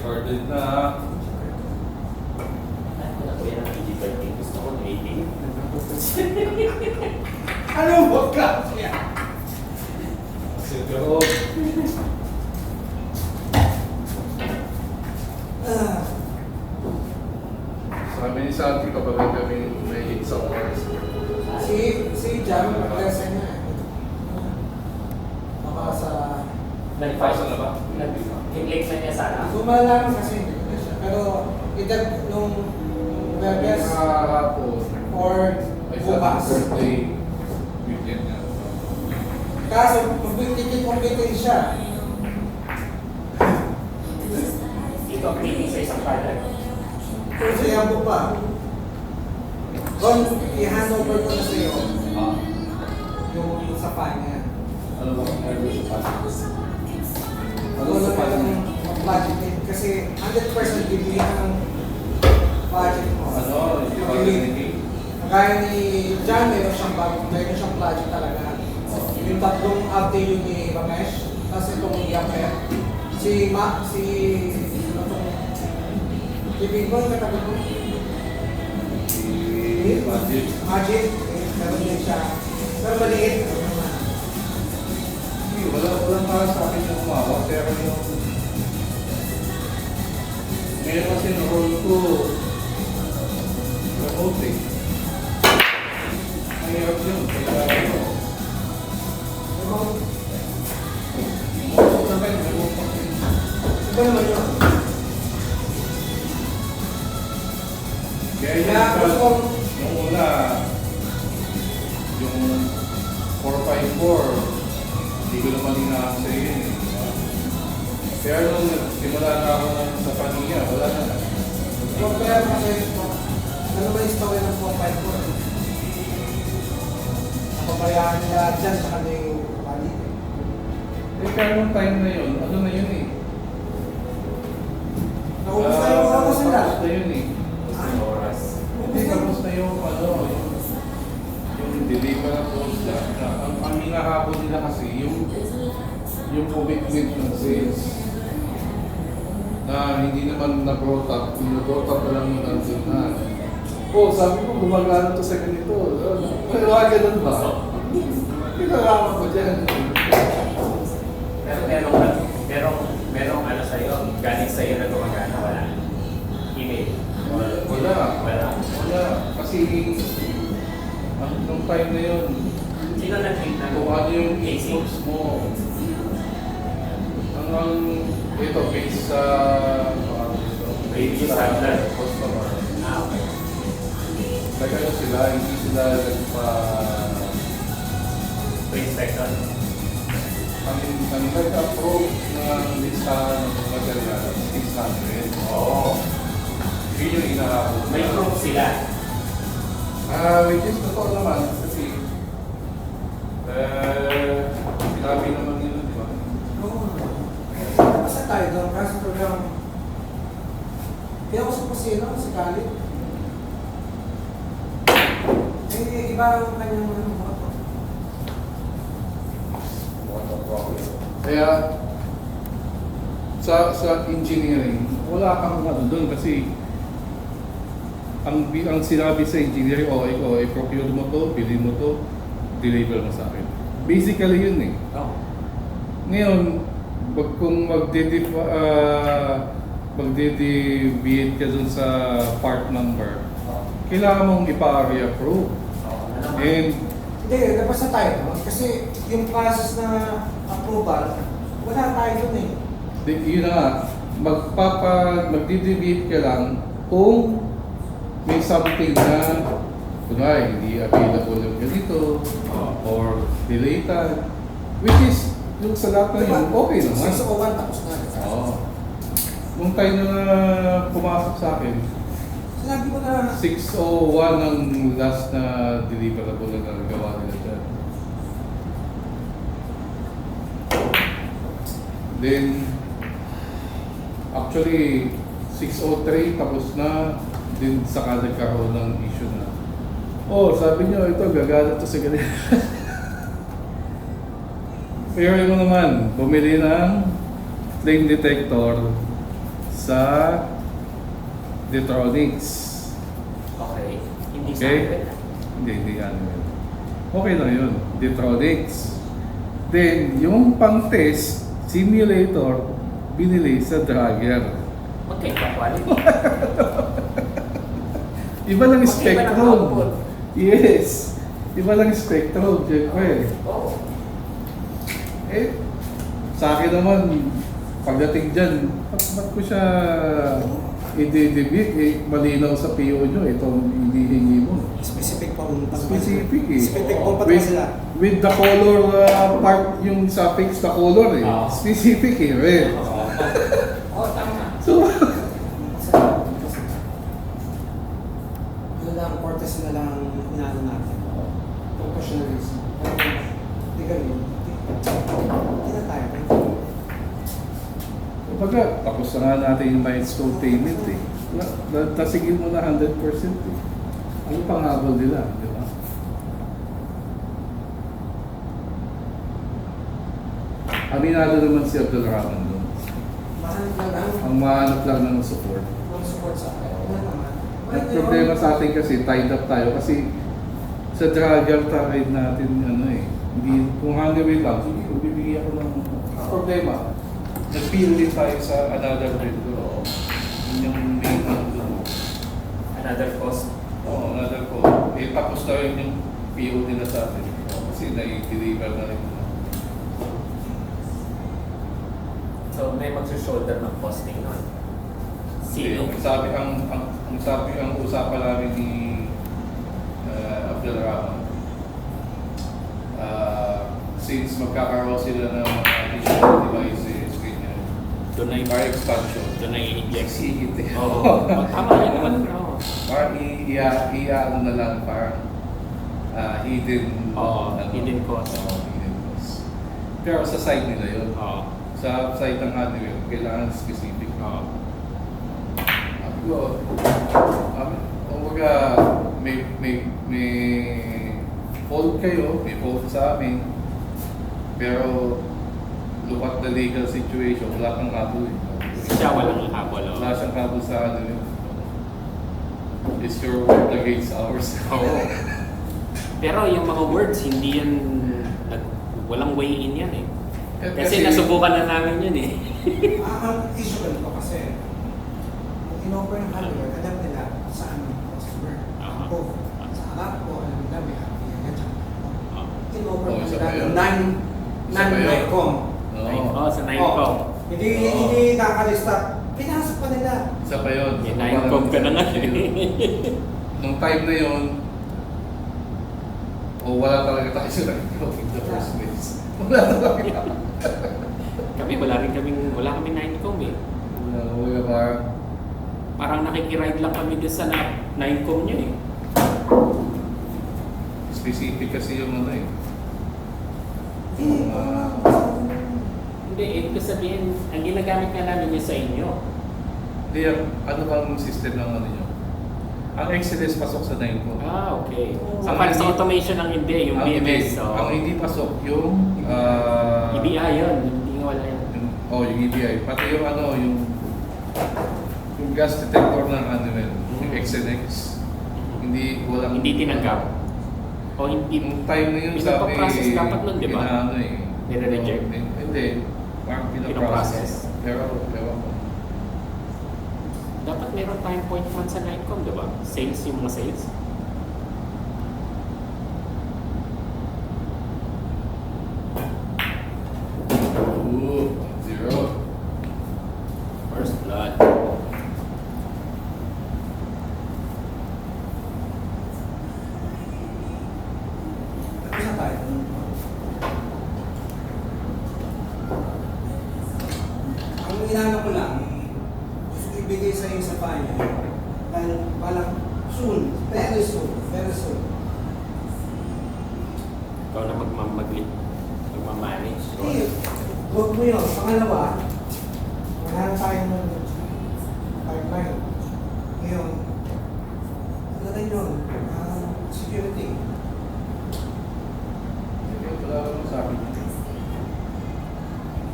Recorded na. Ay, wala ko yan ang PG-13. Gusto ko ng 18. Ano ba klase yan? Siguro. Sabi ni Santi kapag kami may hit sa oras. Si Jam, mag-klase niya. Baka sa... Nagpasa na ba? Nag-click na niya sana. Sumala kasi hindi na siya. Pero edad nung Vergas Kahapon. or Ay, bukas. sa birthday. Weekend niya. Kaso, magbitin siya. Ito ang meeting sa isang partner. Kung siya mo pa. Ron, i-handover ko na sa'yo Ah, yung sa niya. ano ba ang nervous sa pasok? Ano na lang mag-budget kasi 100% bibili ka ng budget mo. Ano? Hindi ba Bibili. thinking? Kagaya ni John, meron siyang budget talaga. Yung tatlong update ni Ramesh, tapos itong Yapet. Si ano tong, si Bingon, katabi ko. Budget. Magic, meron din siya. Pero maliit. Hindi, walang para sa akin yung umawak. Pero yung... Ngayon kasi yung role ko, remote eh. Ang hirap yun. Kaya ano, most of the time, remote pa rin. Iba naman yun. Kaya Kaya gusto kong yung una, yung 454, hindi ko naman inaasa yun eh. Kaya nung simula na ako sa paniya, wala na. compare kasi ano ba yung story ng 454? Napabayaan nila dyan sa kanyang balik. Eh kaya nung time na yun, ano na yun eh. Naubos na yung oras nila. Tapos na yun eh. Isang oras. Hindi, tapos na yung ano, yung deliver na post na. Ang hinahabol nila kasi yung commitment ng sales na hindi naman na-brought up, brought up pa lang yung nandun na. Oh, sabi ko, gumagana to sa ganito. Wala ganun ba? Kinalaman ko dyan. Pero merong ano sa'yo, galing sa'yo na gumagana, wala. Email. Wala. Kasi, nung time na yun, Sino nag-click na kung ano yung Casey? inputs mo, hanggang ito, based sa Previous handler. customer. Ah, okay. Nagano sila, hindi sila Pre-inspection. ang nag-approve ng listahan ng material, 600. Oo. Yun yung inahabol. May proof sila. Which is totoo naman kasi sinabi naman nila, di ba? Oo. Basta tayo doon, kasi talagang kaya ko sa pasino, si Khalid. Eh, iba ang kanyang moto. Kaya sa engineering, wala kang ano doon kasi ang sinabi sa engineering, ikaw, i-procure mo to, bilhin mo to, deliver mo sa akin. Basically yun eh. Oo. Ngayon, kung magde-deviate ka dun sa part number, kailangan mong ipa-reapprove. And Hindi, labas na tayo doon. Kasi yung process na approval, wala tayo doon eh. yun na nga, magde-deviate ka lang kung may something na kunwari, hindi available yung ganito or delayed, which is yung sa lahat na yun, okay naman. 601 tapos na. Oo. Nung time na pumasok sa akin, Sinabi ko na, 601 ang last na deliverable na nagawa nila dyan. Then, actually, 603 tapos na, din saka nagkaroon ng issue na. Oh, sabi nyo, ito, gagana to sa ganito. Pero mo naman, bumili ng flame detector sa Detronics. Okay. Hindi sa Okay? akin. Hindi ano yun. Okay lang yun, Detronics. Then, yung pang-test simulator, binili sa Dragger. Magkaiba quality. Iba lang Mag-iba ng spectrum. output. Yes. Iba lang spectrum, syempre. Oo. Eh, sa akin naman, pagdating dyan, ba't ko siya i-debit? Eh, malinaw sa PO nyo, itong hinihingi mo. Specific pong Specific eh. Specific pong With, sila. with the color part, yung sa fix the color eh. Ah. Specific eh, red. Oo, tama. So, Yun lang, Cortez na lang inaano natin. Professionalism. Hindi ganun. Hindi na tayo. kumbaga, tapos na nga natin yung milestone payment eh. Tasigin mo na 100% eh. Ano pang habol nila, di ba? Aminado naman si Abdul Rahman doon. Mahal na lang. Ang mahanap lang ng support. Ang support sa akin. Wala naman. Ang problema sa atin kasi, tied up tayo kasi sa dragger tayo natin, ano eh, hindi, kung hanggang lang, sige, bibigyan ko ng problema. Nag-feel din tayo sa another vendor. Yun yung main ano doon. Another cost. Oo, another call. Eh, tapos na rin yung PO nila sa atin. Kasi na-deliver na rin. So, may magsushoulder ng costing nun. Kasi Sino? ang usapan namin ni Abdul Rahman, since magkakaroon sila ng mga additional devices, ganyan, Doon na bar expansion, doon na i-inject. exhibit eh. Oo. Tama yun naman. Oo. Parang ano na lang, parang hidden, Oo, hidden cost. Oo, hidden cost. Pero sa side nila yun. Oo. Sa side ng hardware, kailangan specific. Oo. Sabi ko, kumbaga, may fault kayo, may fault sa amin, pero look at the legal situation, wala kang habol eh. Siya walang habol. Oo. Wala siyang habol sa ano yun. It's your word against ours. Oo. Pero yung mga words, hindi yan, walang way in yan eh. Kasi nasubukan na namin yun eh. Ang issue ganito kasi, kung in-offer yung hardware, alam nila saan yung customer. Aha. Ako, sa harap ko, alam nila may hardware yan dyan. In-offer Oh, mo isa nila pa yun. ng Isa pa yun. non-Nicom. Oo. Sa Ninecom. Hindi kakalista. Pinasok pa nila. Isa pa yun. May Ninecom ka na nga eh. Nung time na yun, wala talaga tayo sa Ninecom in the first place. Wala talaga. wala kami Ninecom eh. Wala ba? Parang nakikiride lang kami doon sa Ninecom nyo eh. Specific kasi yung ano eh. Hindi, ibig ko sabihin, ang ginagamit nga namin yun sa inyo. Hindi, ano bang system ng ano nyo? Ang XLS pasok sa Ninecom. Ah, okay. Ang Sa parang sa hindi- automation ang hindi, yung BMS. So, ang hindi pasok yung EBI yun, hindi nga wala yun. yung EBI. Pati yung ano, yung gas detector ng ano yun, yung XNX. Walang Hindi tinanggap. O hindi, Yung time na yun Yung sabi, nagpa-process dapat nun, di ba? inaano eh. Nire-reject? Hindi. Parang Pinoprocess. pinaprocess. Pero, ewan ko. dapat meron tayong point one sa Ninecom, di ba? Sales yung mga sales. Ooh, 0. First blood. Tapos na tayo. Ang inaano ko lang, gusto ko ibigay sa iyo sa panyo. Dahil parang soon, very soon, very soon. Ikaw na magmamanage. Eh, huwag mo yun. Pangalawa, wala na tayo ng pipeline. Ngayon, ano rin yun? Security. Wala naman sa akin.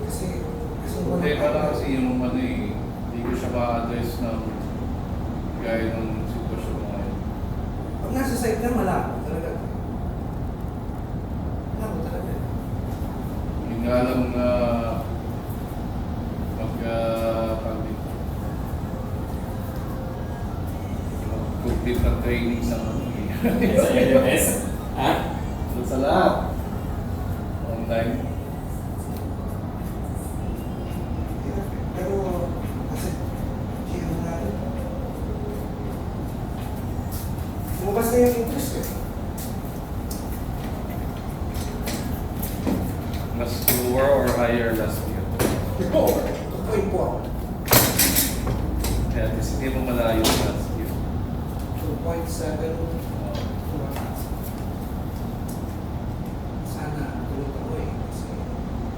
Kasi Problema lang kasi yung ano eh, hindi ko siya ma-address ng gaya ng sitwasyon mo ngayon. Pag nasa side ka, malabo talaga. Malabo talaga. Yun nga lang na complete ng training sa Sa LMS? Ha? sa lahat. Online. Pero, kasi, siya na natin. Lumabas na yung interest eh. Mas lower or higher last year. Ito, 2.4. Kaya at least hindi mo malayo last year. 2.7. Sana tulog ako eh. Kasi,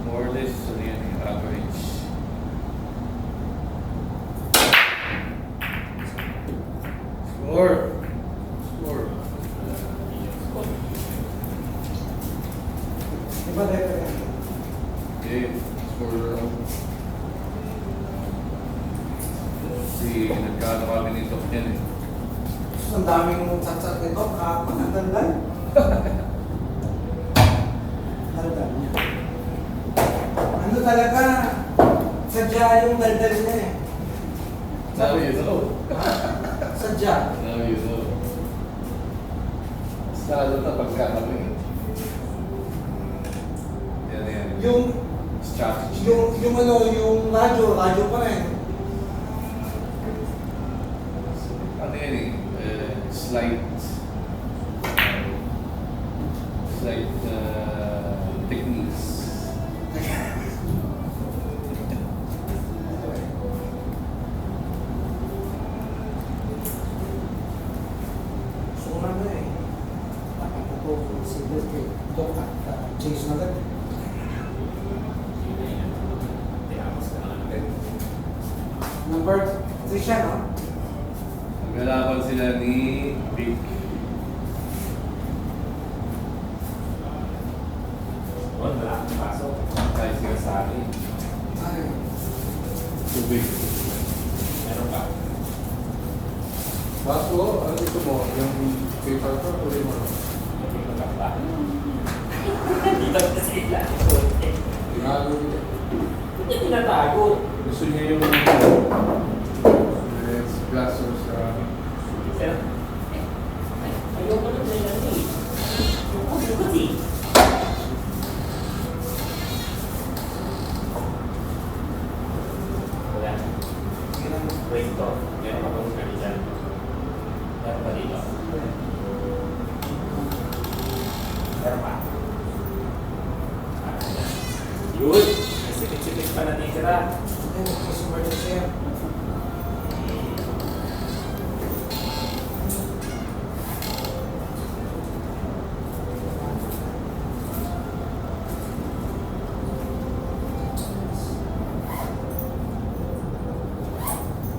More or less, ano yan, yung average. Score! Score! di ba record yan? Okay, score. Kasi nagkano kami nito yan eh. Ang daming satsat nito, kapan, ang dandan. Dandan niya. Ano talaga, sadya yung dandan niya eh. Now you know. Sadya. Now you know. Mas lalo na pagkakami. Yan. Yung, Strategy. yung radyo pa rin. Ano yan eh? Slight techniques. So, ano eh. Nakapag ko si Dirty Doc at Chase na agad. Number 3 siya, no? Naglalaban sila ni Vic. Wala akong pasok. Kahit sila sa akin. Ay, Tubig. Meron pa. Baso, ano dito mo? Yung paper ko, tuloy mo. Meron pa ba? Dito ka sa ila. Tinago nila. Hindi tinatago. Gusto niya yung glass or sa... Pero, ayoko na nila eh. Ayoko kasi. Wala. Wait ito. Meron pa bang kami dyan? Meron pa dito. Meron pa. Yun! May sipit-sipit pa natitira. ay, customer na siya.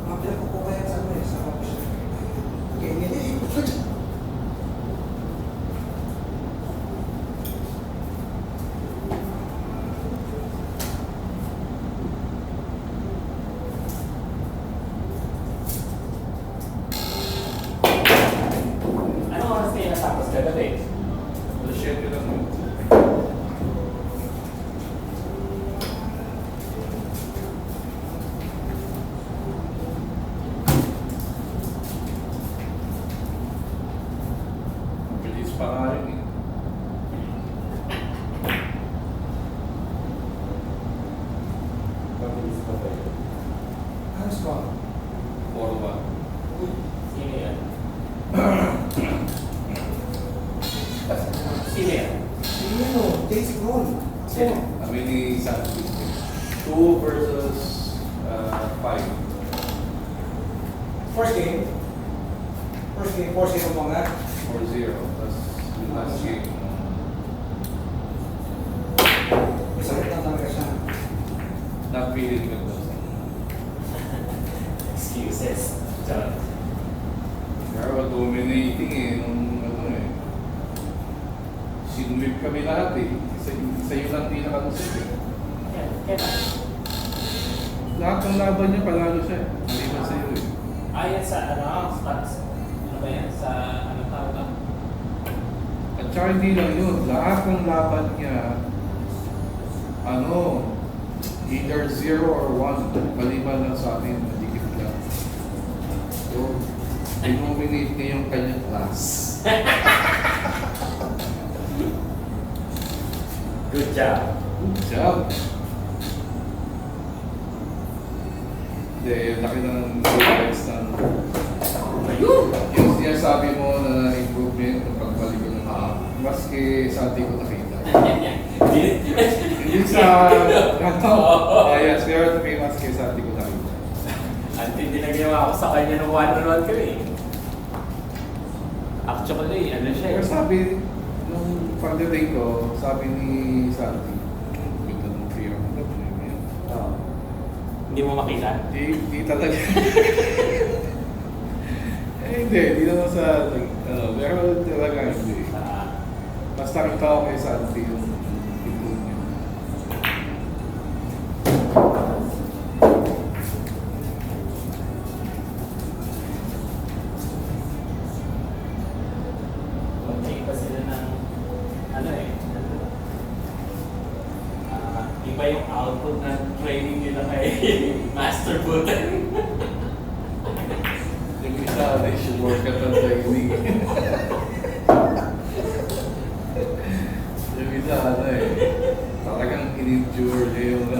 Mabila ko po kaya sa ano eh, sa coffee shop. Okay, hindi. Anong oras kayo natapos kagabi? Alas 7 lang yun. Bilis pa nga yun eh. Pabilis ko ba yun? Ano ba? 4-1. Sino yan? Sino yan? Hindi ano, basic noon. Sino? Kami ni Santi. 2 versus 5. First game, 4-0 mo nga. 4-0. Tapos yung last game. May sakit na talaga siya. Not feeling good. Excuses. Charot. Pero dominating eh. Nung ano eh. Sinwip kami lahat eh. Isa yun lang pinakalusip eh. Kailan? lahat ng laban niya panalo siya. Maliban sa iyo eh. Ayan sa stats. Ano ba yan? Sa ano tawag lang? At saka hindi lang yun, lahat ng laban niya, either 0 or 1, maliban lang sa atin, madikit lang. So, i-nominate niya yung kanyang class. Good job. Good job! Hindi, laki na ng progress ng Ayun! yung sinasabi mo na improvement ng pagbalik ko ng maski sa ating ko nakita. Hindi sa yes, pero may maski sa ating ko nakita. Until dinagawa ko sa kanya ng one-on-one ko eh. Actually, ano siya Pero eh. sabi, nung pagdating ko, sabi ni Santi, ito nung fear of God, yun. Oo. Hindi mo makita? Di talaga. Hindi naman sa, pero talaga hindi. Basta kita ko kay Santi yung ito niya. Magkita sila ng iba yung output ng training nila kay Master Butan. Yung isa, they should work at the training. Yung isa, talagang in-endure niya yung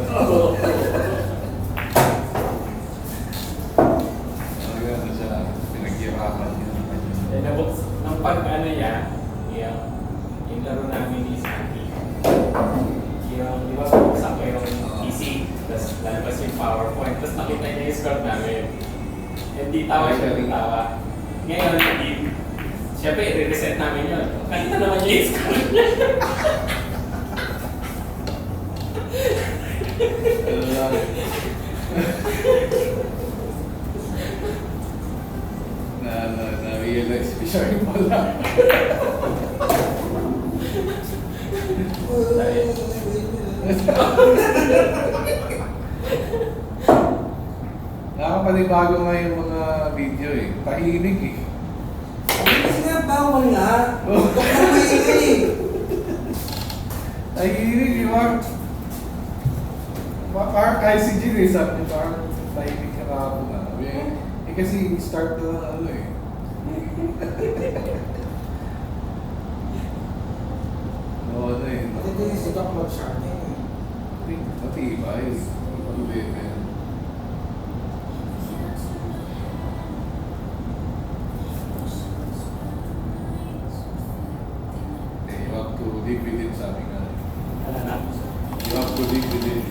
talagang siya, pinaghirapan niya. Nung pag niya, yung laro namin ni Santi, yung di ba buksan ko yung PC, tapos lalabas yung PowerPoint, tapos nakita niya yung score namin. Hindi tawa siya, hindi tawa. Ngayon, siyempre, i-reset namin yun. Nakita naman niya yung score niya. Na-realize ko siya yung pala. Nakapanibago nga yung mga video eh. Tahimik eh. Kasi nga, bawal nga. Huwag ka maingay. Tahimik eh. Parang kahit si Jin eh, sabi niya parang tahimik ka kahapon na. Kasi start na eh. Oo eh. Ito yung si Doc Magsharne. Matibay. Matibay na yan. You have to live with it, sabi nga. Ano na? You have to live with it.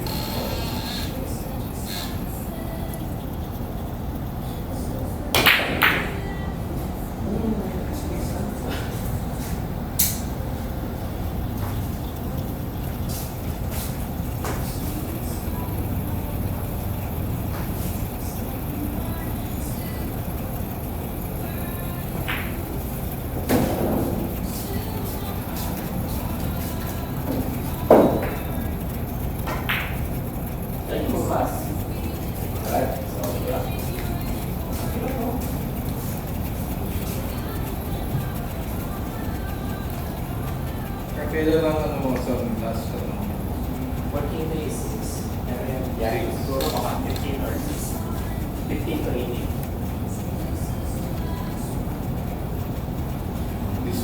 Ay, bukas. Alright, so, wala. Kailan lang mo sa last Working days, 6. Pero yan, biyahe ko siguro baka 15 or 15 to 18.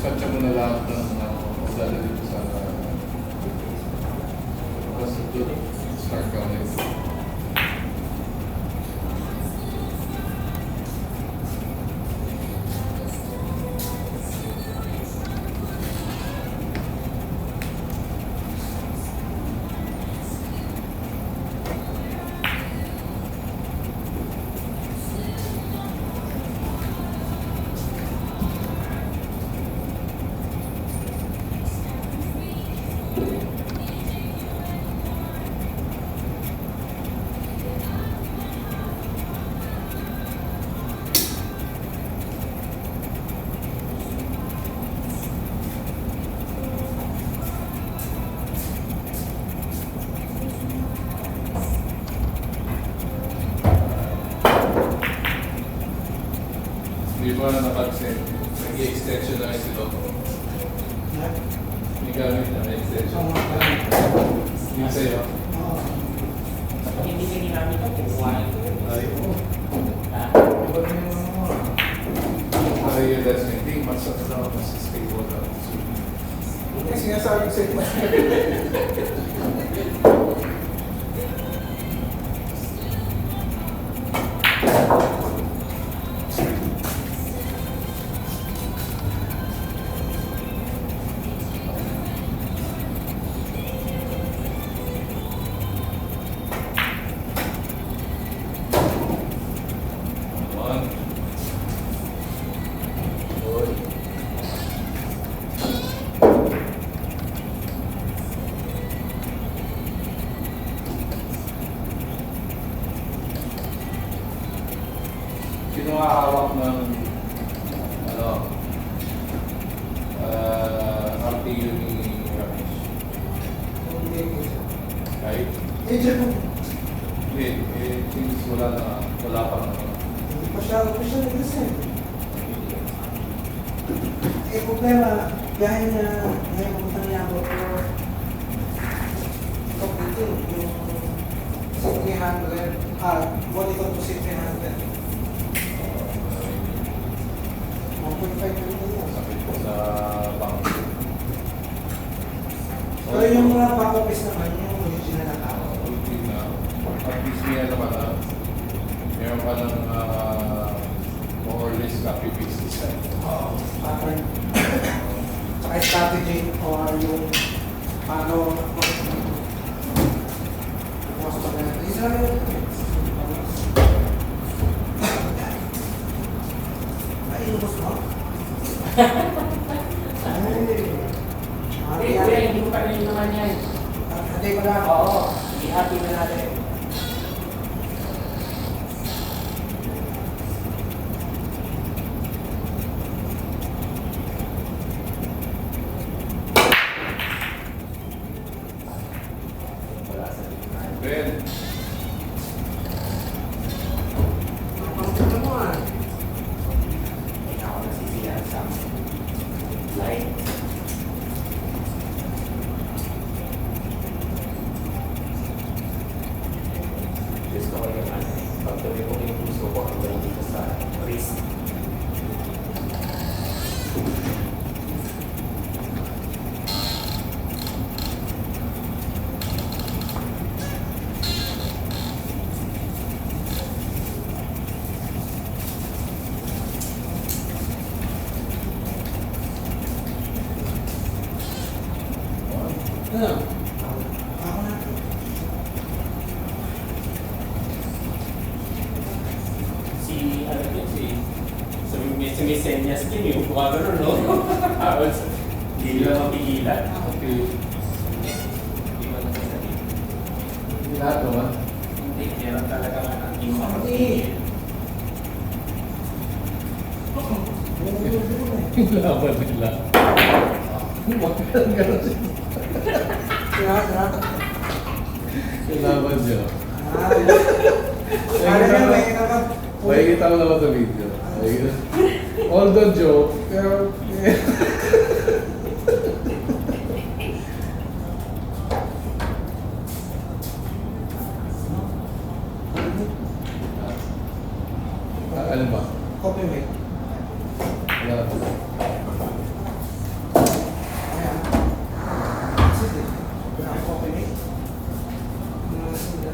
dispatch mo na lahat ng dala dito sa tapos ito, start ka ulit. Hindi mo na napansin. Nag-i-extension na rin sila. May gamit na extension. Yung sa'yo. Pag hindi ka ginamit ito, kukuhain ko. Ay, oo. Ha? Iba na yung mga na-realize na hindi, mas stable na. Kasi nga sabi ko sa'yo, One. Good. Sino hawak ng ano RTU ni Ramesh? Kahit? Hindi, since wala pa ano. Problema, dahil na ngayon pumunta niya ako for completing yung 300, monitor to 300. 1.5 million. Sakit ko sa bangko. Pero yung mga back office naman, yung original na tao. At least may ano ka na, meron ka ng more or less copy paste design. Oo, pattern. Saka strategy or yung paano mas maganda. Isa lang yun. Ay, inubos mo? Hindi, kuya, hindi ko pa rin naman yan. Hindi ko lang. Oo, i-happy na natin. Wala sa gitna. Ben, Ano mo ah? Hindi na ako nasisiyahan sa light. Gusto ko yung ano, pagtuloy ko yung puso ko hanggang dito sa wrist. Ano? Ako na. Si, ano yun, si Miss Senyas din yung gumagano, no? Tapos, hindi lang mapigilan. okay. Hindi ko naman sabihin. Hindi lahat naman. Hindi, meron talaga nga hindi mo Hindi. makapagpigil. Yung laban nila. Ganun siya. Kaya. Yung laban niya. Kaya na may naman. Makikita ko naman sa video. Although joke, pero ano ba? Copy mate. Wala na. Ayan. Sige. Wala akong copy mate. Sige.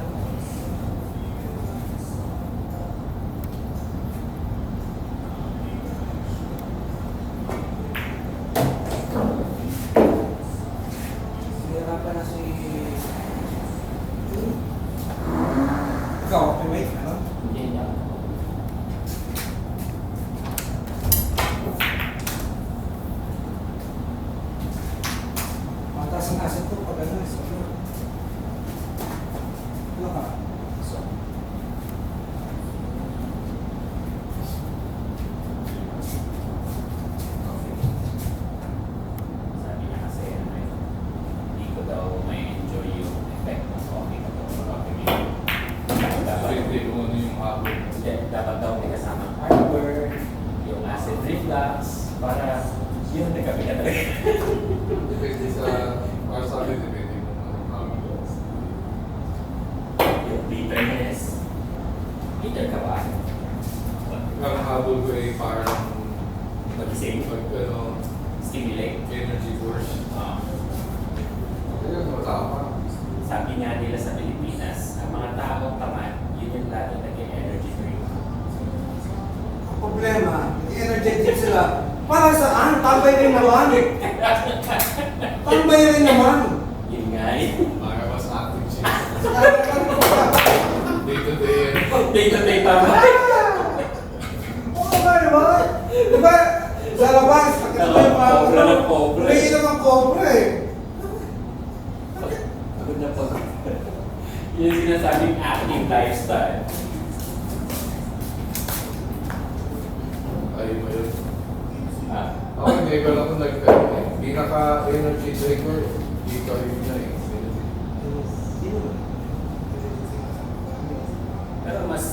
Hirapan na si... Ikaw, copy mate, ano? Hindi niya. flux para yun nagkape ka talaga. Depende sa, para sa akin, depende kung anong habol ko. Yung bitterness. Bitter ka ba? Ang habol ko ay parang Magising? ano, Stimulate? energy burst. Ah. Ayun, matama. Sabi nga nila sa Pilipinas, ang mga taong tamad, yun yung laging naging energy drink. Ang problema, energetic sila. Para saan? Tambay rin naman. Tambay rin naman. Yun nga eh. Para mas active siya. Day to day. Day-to-day tama. Oo nga naman. Diba? Sa labas, pagkita yung mga Cobra ng cobra. May ilang ang cobra eh. Pagod na pagod. Yun yung sinasabing active lifestyle. Ay, ayun. Ah. Ako, never ako pinaka-energy drink ko. Dito yun na eh. Pero mas,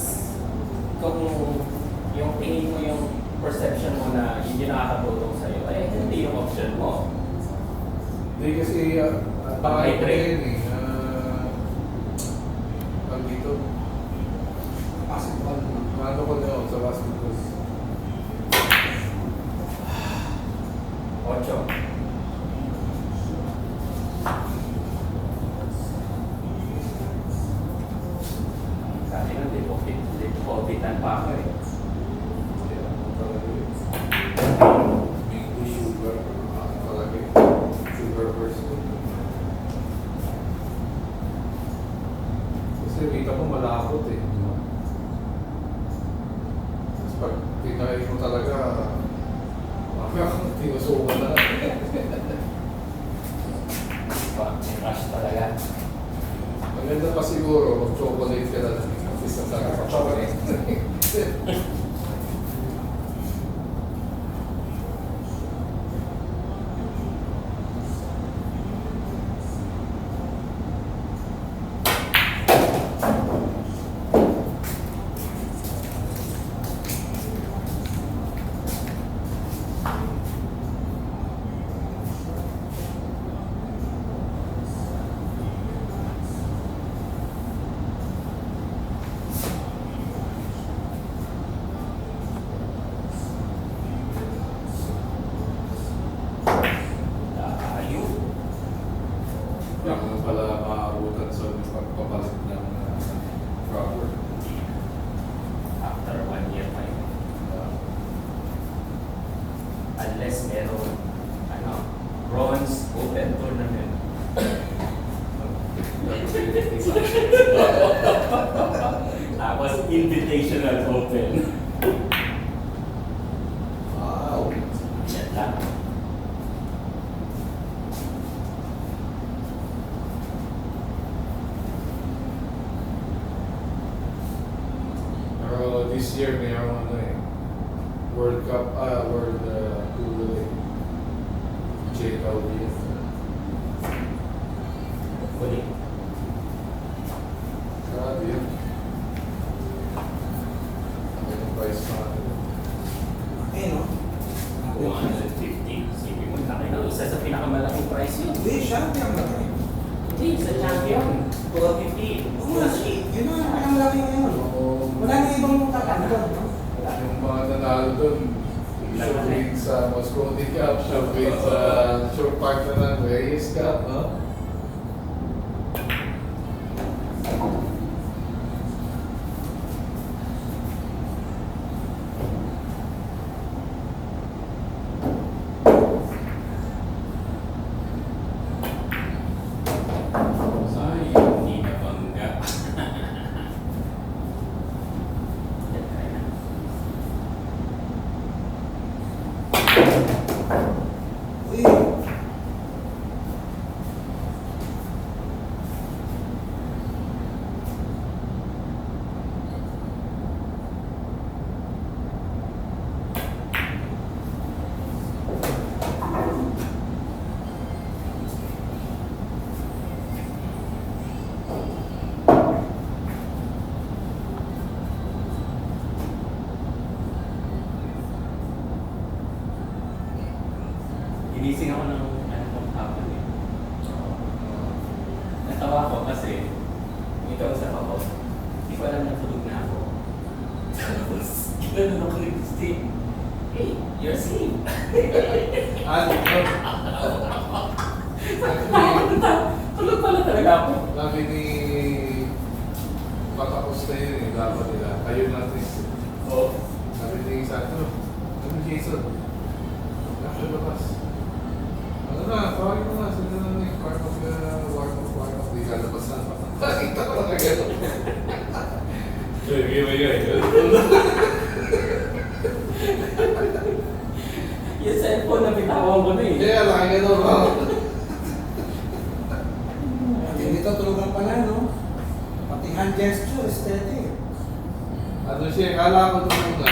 kung yung tingin mo yung perception mo na yun yung nakakatulong sa'yo, eh hindi yung option mo. Hindi kasi, baka ito yun eh. Pag dito, Basketball naman. ano ko na ako sa basketball. 8. Sabi ng lipopitan pa ako eh. Bingo sugar. Talaga yun. Sugar burst. Kasi kita ko malakot eh. Tapos pag tinahin mo talaga, mamaya kang tinusukan na. Rush talaga. Maganda pa siguro, mag-chocolate ka na lang. At least ang sarap ng chocolate. Ayun. Kaya ko na pala maabutan sa pagpapalit ng rubber. After 1 year pa yun. Unless meron, bronze open tournament. Tapos invitational open. Wow! Yan lang. Pero this year, mayroong ano eh, World Cup, World Tour eh. J. Taubia. Huli. Grabe yun. Ang itong price natin. Eh no? 150. Sige mo, laki na. Isa sa pinakamalaking price yun. Hindi, siya ang pinakamalaki. Hindi, sa champion. 250. Oo nga, yun ang pinakamalaki ngayon. Wala na ibang tatanda. Yung mga nanalo doon, siya win sa Moscone Cup, siya win sa Short Park na ng Reyes Cup, no? Sayang, hindi na bangga. Yan, kaya na. Uy, ginising ako ng kung hapon eh. Natawa ko kasi, may kausap ako, hindi ko alam natulog na ako. Tapos, ginanon ako ni Christine. Hey, you're asleep. Tulog pala talaga ako. Sabi ni patapos na yun eh, dapat nila. Kayo natin. Oo. Sabi ni Santo, sabi ni Jason, nakalabas. Ano na, tawagin mo na, sila na yung part of the warm up, di kalabas na. Nakita ko na gano'n. Gaya. Yung cellphone na bitawan ko na eh. Kaya laki gano'n ba? Hindi to tulugan pa na, no? Pati hand gesture, steady. Ano siya, kala ko nung una,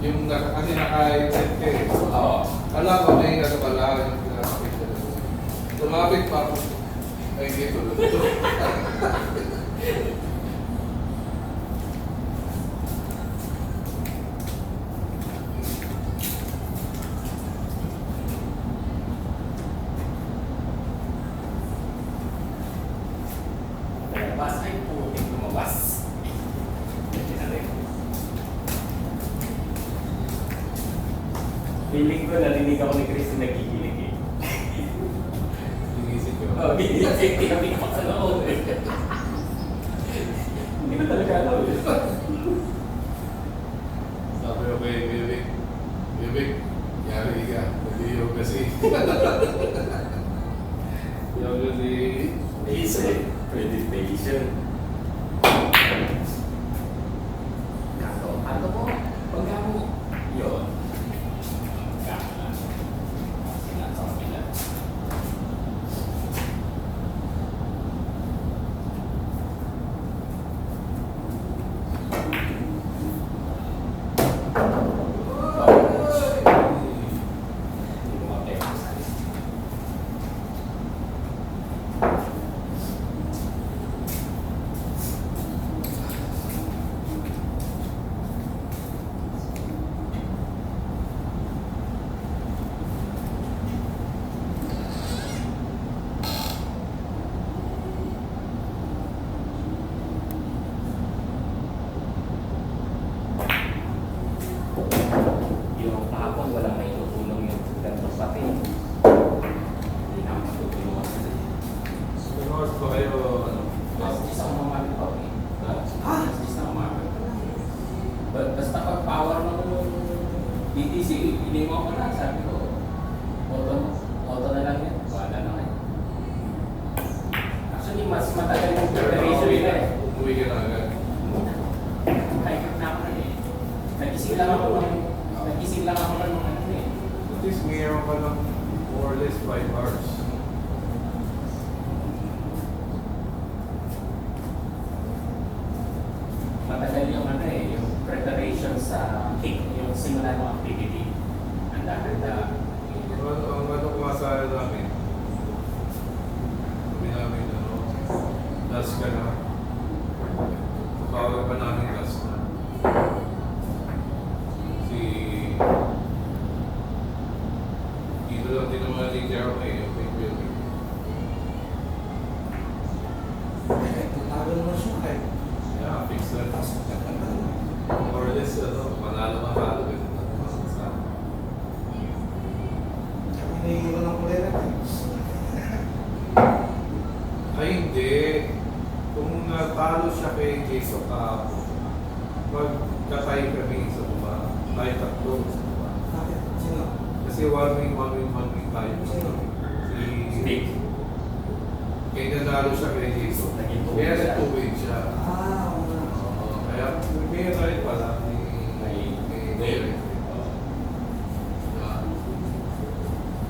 yung kasi naka-headset ka eh. Oo. Kala ko na yung ano pala, yung pinapakita na. Tumapit pa ako. Ay, hindi tulog. Lumabas ay putik lumabas. Feeling ko narinig ako ni Chris na nagkikilig eh. Inisip ko. Oo, ginising tinabi ko sa loob eh. Hindi ko talaga alam eh. Sabi ko kay Bibig, yari ka, nag-iog kasi. Yung kasi, Basic presentation. Ano mo? Pagka mo. Yun. Kaka. Sinat sa kapila. Yung kahapon walang may tutulong yung ganito pati. Hindi na matutulungan sila. sumunod pa kayo, ano, Mas isang umaga pa eh. Ah! Mas isang umaga. Basta pag power mo ng BTC, hindi mo ako na. Sabi ko, auto na lang yan. Wala na kayo. Actually, mas matagal yung preparation nila eh. Umuwi ka na agad. Kahit na ako na eh. Nagising lang ako ng ano eh. At least mayroon ka lang more or less 5 hours. Matagal yung ano eh, yung preparation sa kick, yung simula ng activity. Ang dahil Ang ano kumasaya namin, sabi namin, ano, last ka na. Tawag pa namin last na. Dito lang din naman natin kaya may building. Tatago naman siya kahit. Yeah, fix that. More or less, ano, manalo. Kami naiiwan ng kulay natin. Ay, hindi. Kung natalo siya kay Jason kahapon, magkatay kami sa baba. Tayo tatlo sa baba. Bakit? Sino? Kasi one week tayo. Si Stick. Kaya nanalo siya kay Jason. Naging two Kaya siya. nag-2-win siya. Ah, oo nga. Kaya may tayo pala ni Derek.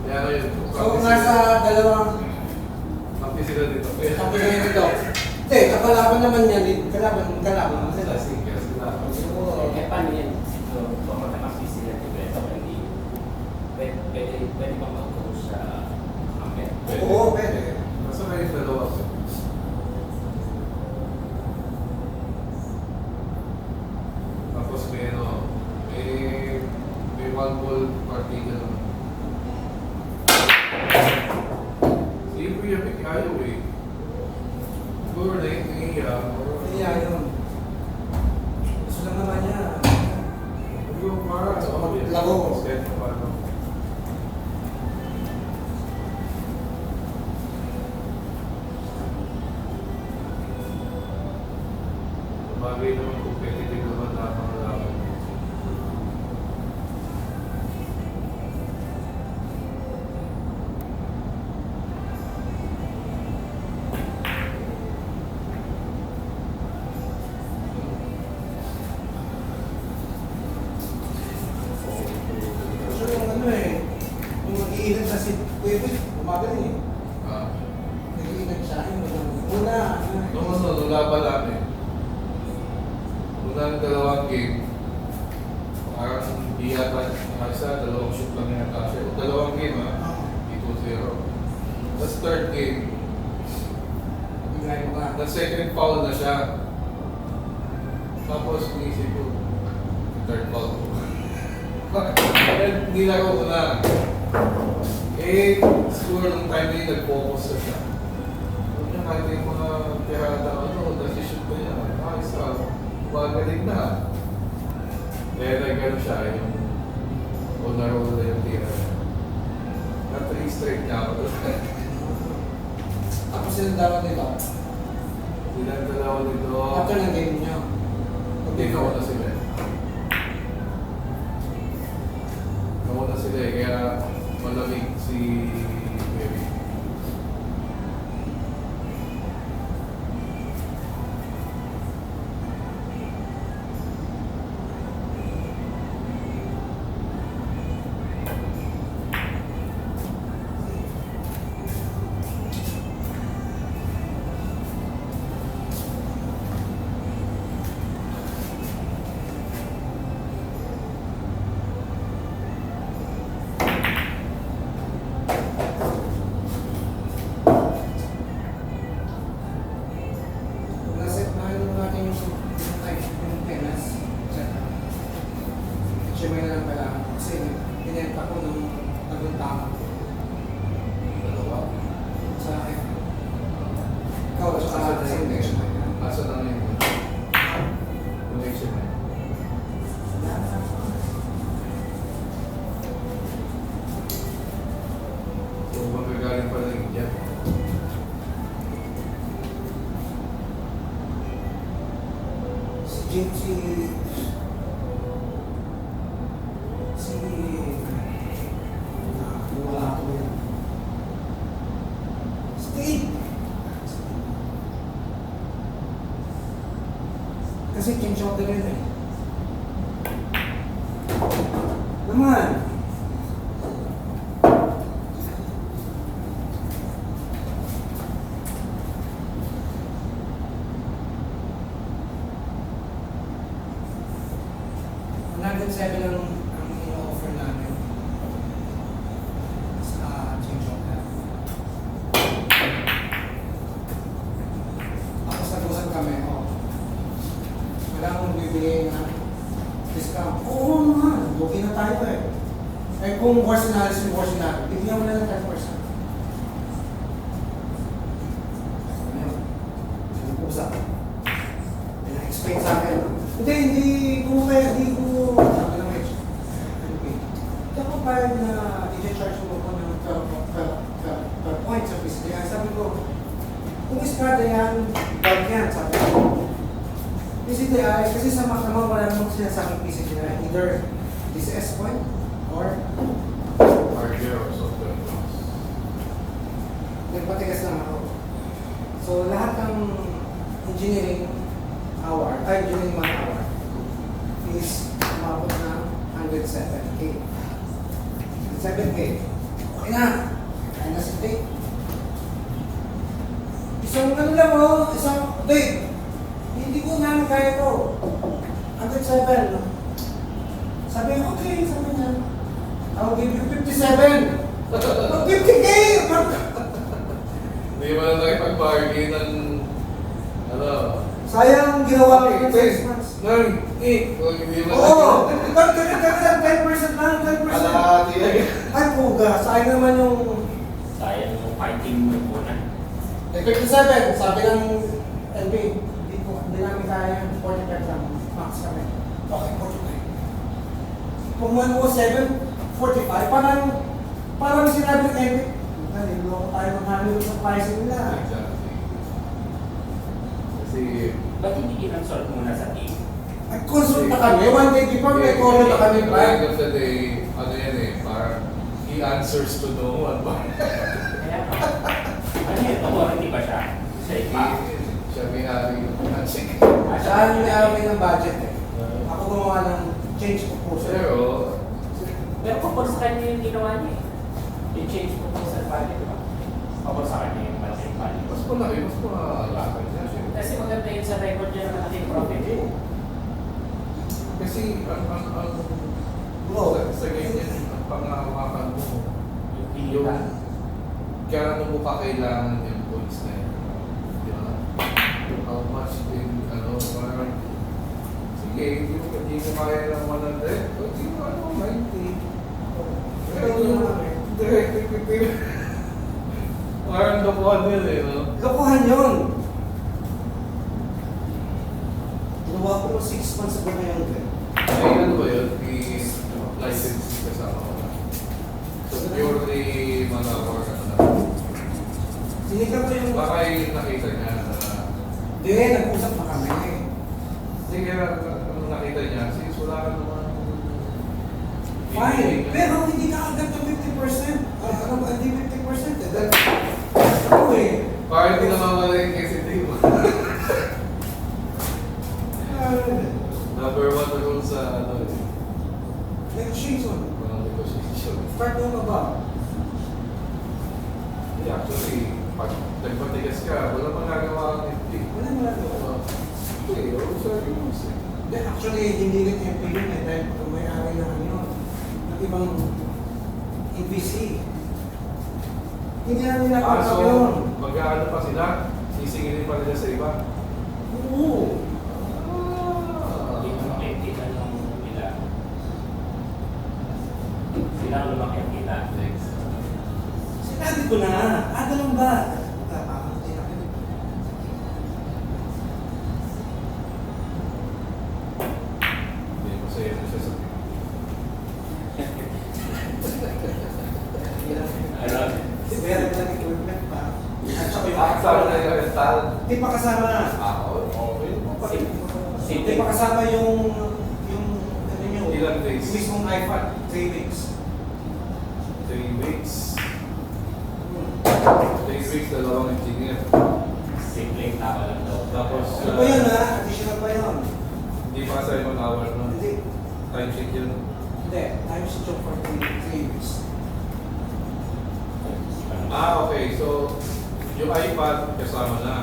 Kaya ngayon, So, nasa dalawang Kampi sila dito. kampi kayo nito. Hindi, kakalaban naman yan. Kalaban mo sila. Sila sila. Oo. Eh, paano yan? So, kung makamaki sila ni Beto, hindi. Pwede bang mag-coach sa Amet? Oo, pwede. Nasa kayo dalawa. Tapos may ano, may one ball partida naman. ayaw eh. Siguro na yung tingin Kaya yun. Gusto lang naman niya. Yung parang Labo. Set na parang. Bagay naman competitive naman na pangalaman. Gusto yung ano eh. Yung mag-iinag sa si Kuya umagaling eh. Ah. Nag-iinag siya. Una. Nung laban namin, unang dalawang game, parang hindi yata isa, dalawang shoot lang yata siya. O dalawang game ha, 2-0. Tapos third game, Bigay mo ka. na second foul na siya. Tapos inisip ko, third foul ko. Bakit? Nilaro ko na. Eh, siguro nung time na yun, nag-focus na siya. Huwag niya kahit yung mga tirada, nag-shoot ko niya. Ayos ka, magaling na. Kaya nag-ano siya, yung on na roll na yung tira niya. Na 3 straight niya ako. Tapos silang dalawa nito. Silang dalawa nito. After ng game niyo. Hindi, nauna sila eh. Nauna sila eh, kaya malamig si Baby. Naset na yun natin yung tenas. Siyempre na lang pala. Kasi pinenta ko nung naguntama ko. Dalawa. Sa akin. Ikaw, sa connection na yan. Asa na yun? Connection na yun. So, magagaling pa rin yan. Si Jim, wala ko yan. Steve! Kasi King Shotter yun eh. Naman! $107 ang i-offer namin sa King Shotter. Tapos nag-usap kami, wala akong bibigay na discount. Oo naman, okay na tayo eh. Eh kung worse na alis yung worse na, bigyan mo na lang 10%. Ayun, nag-usap. Pina-explain sa akin. Hindi ko sabi ng Edge. Okay. Kaya ko pa na i-charge mo ko ng per point sa piece. Kaya sabi ko, kung iskada yan, bag yan, sabi ko. PCTI, kasi sa makama wala namang sinasabing PCTI. Either this S point or Hardware or software. nagpatigas lang ako. So lahat ng engineering engineering man hour is umabot ng 107K. 107K. Okay na. Kaya na si Dave. Isang ano lang isang Dave. Hindi ko namin kaya ito. 107. Sabi niya, okay. Sabi niya, I'll give you 57. 50K! Hindi mo na nakipag-bargain ng Sayang ginawa ko ng 6 months. Hindi mo Oo! Kagad 10% lang, 10%. Kalahati yan. Ay, puga. Sayang naman yung... Sayang yung fighting mo muna. Eh, 57, sabi ng LB, hindi namin kaya, 45 lang, max kami. Okay, 45. Kung 107, 45, parang sinabi ng LB, naliloko tayo ng halo sa pricing nila. Exactly. Kasi, Ba't hindi kinonsult muna sa team? Nag-consult na kami, one day before may call na kami, at the end of the day, ano yan eh, parang he answers to no one. Kaya ano yun, authority ba siya? Siya ipa? Siya may-ari ng handshake. Saan yung may ng budget eh. Ako gumawa ng change proposal. Pero kapag sa kanya yung ginawa niya eh. Yung change proposal value, di ba? Kapag sa kanya yung malaking value. Mas malaki, mas malakad niya siya. Kasi maganda yun sa record niya na malaking profit eh. Kasi, Bro, sa ganyan, ang pangawakan mo, Yung yung pinita. kaya mo pa kailangan yung points na yun. Di ba? How much in, parang, sige, hindi mo kaya ng 100, o di mo, 90. Pero yung direct equity, parang lokohan yun eh, no? lokohan yun. Ginawa ko 6 months ago na yun. Ay, ano ba yun? I-license kasama ko na. So, purely mga work na. Sinigang ko yung... Baka yung nakita niya na Hindi, nag-usap na kami. sige, ano nakita niya, since wala ka naman Fine, pero hindi ka agad ng 50%. Ano ba, hindi 50% eh. Dahil, ano eh. parang hindi namamala yung kasi team. Number one na rule sa Negotiation. mga negotiation. Start mo na ba? Actually, pag nagpatigas ka, wala magagawa ang FT. Wala mo lang ito. Okay, sa rules eh. Actually, hindi rin MP yun eh. Dahil kung may-ari na ano yun. Ng ibang EPC. Hindi na nila Ah, kapag so, yun. mag-aano pa sila? Sisingilin pa nila sa iba? Oo. Hindi ko makikita nung nila. Sila ang lumaki ang kita. Next. Sinabi ko na. Ganun ba? Hindi na kayo. Hindi, masaya na siya sa Ano? Si Vera na equipment pa. At saka yung Kasama na yung rental. Hindi pa kasama. Okay. Hindi pa kasama yung ano nyo. Ilang days? Yung mismong iPad. 3 weeks. 3 weeks. Hmm. 3 weeks, dalawang engineer. Simpleng tao lang daw. Tapos, Ano pa yun ha? Additional pa yun. hindi pa kasama yung hour nun. Hindi. Time sheet yun. Hindi. Time sheet yung for 3 weeks. Ah, okay. So, yung iPad kasama na.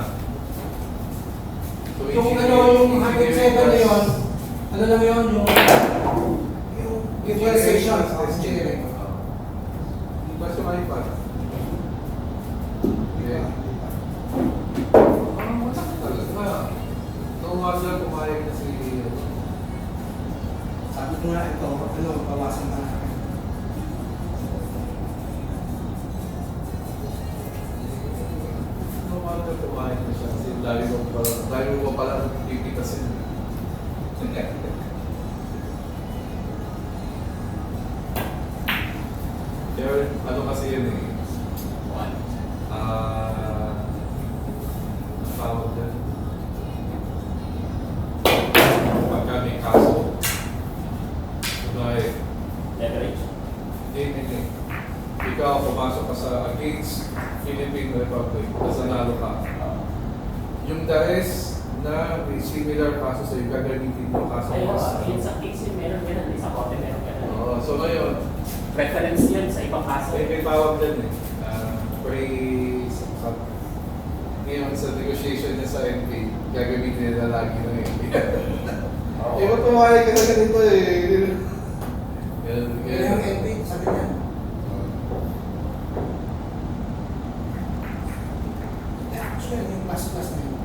So, Yung engineering- yung 107 na yun, ano lang yun, yung utilization of engineering. Iba yung iPad. Okay. Masakit talaga. No wonder pumayag na si... Sabi ko nga ito, bawasan na natin. No wonder pumayag na siya. Kasi layo mo pala pipitasin. Kaya ano kasi yun eh. One. Ang tawag dyan. Pagka may kaso, kunwari, Leverage. hindi. Ikaw pumasok ka sa against Philippine Republic, tapos nanalo ka. Yung the rest na may similar kaso sa'yo, gagamitin mo kaso Ay, mo. yun sa case yun, meron ganun. Sa korte meron ganun. Oo, so ngayon, Preference yun sa ibang kaso. may tawag din eh. Ngayon sa negotiation niya sa MP, gagamitin nila lagi ng MP. Oo. Eh, ba't pumayag ka na ganito eh? Ganun, Kaya yung LP, sabi niya. Actually, yung plus na yun.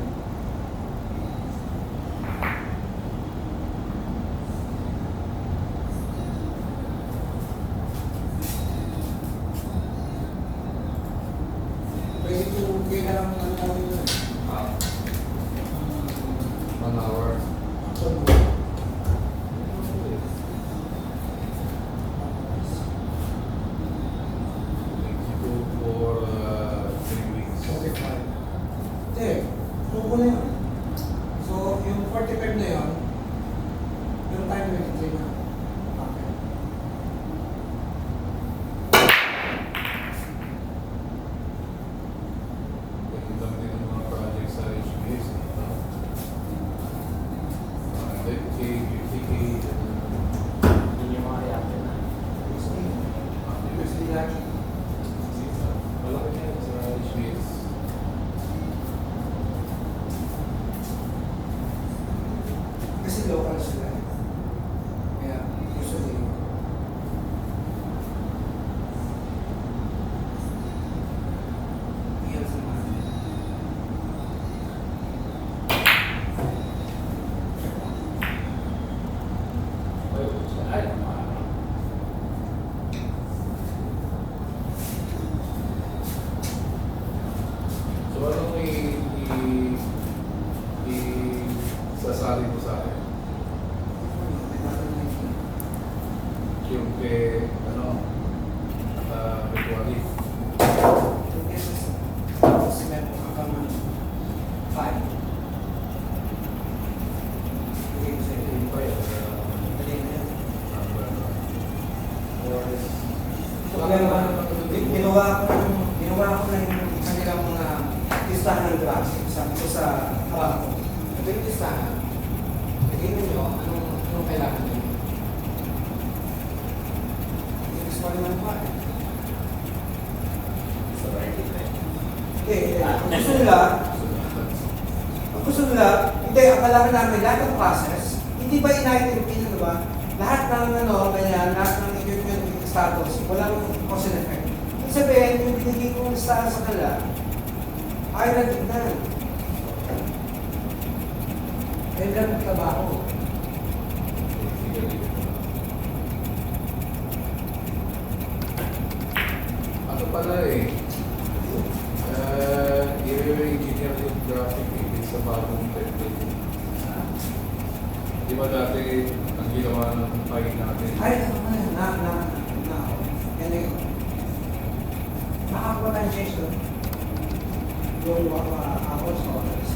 Pwede to, kaya lang Ay, So anong sasali mo sa akin? Yung kay, ano, naka-virtually. Yung pa yun, Ginawa ko na yung kanilang mga listahan ng drugs. Sabi ko sa harap ko, ito yung listahan. Tingnan nyo, anong kailangan nyo. Yung gusto naman pa eh. sa right line. Hindi, ang gusto nila, hindi, akala namin lahat ng process, hindi ba inaitin, ano ba? Lahat ng ganyan, lahat ng equipment status, walang cause and effect. Ibig sabihin, yung binigay kong listahan sa kanila, ay nagignan. Ay lang trabaho. Ano pala eh, i-engineer yung graphic sa bagong template. Di ba dati ang ginawa ng file natin? Ay, anyway, makakuha tayong change doon. Yung hours sa oras.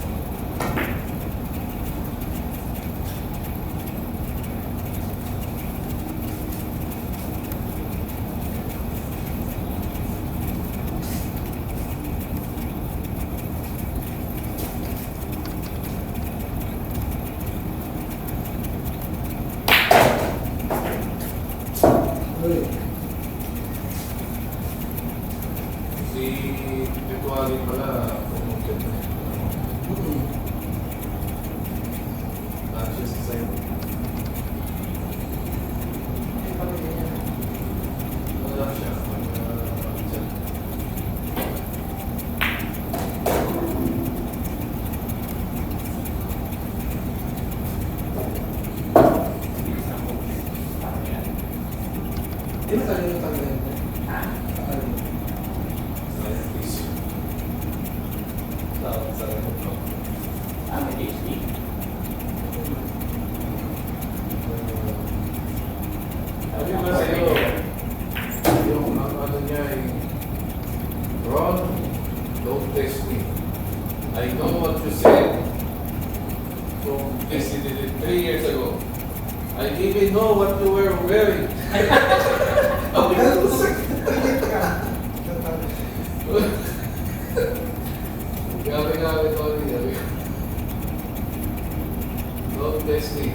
Si virtually pala promoted na. Siya sa side. Wala siya. Di ba talaga yung talaga yun? Ah, may PhD. Sabi ba sa'yo, yung ano niya ay, Ron, don't test me. I know what you said from this you did it 3 years ago. I even know what you were wearing. Gabi-gabi ko rin. Don't test me.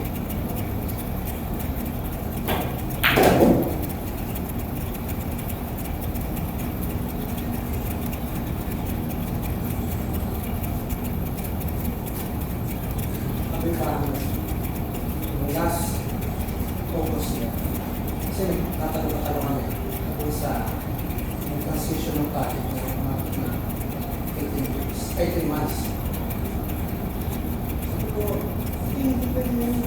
Sabi parang yung last focus niya. Kasi tatanong kami tungkol sa yung transition ng project na mga 18 months. Sabi ko, hindi pwede yun.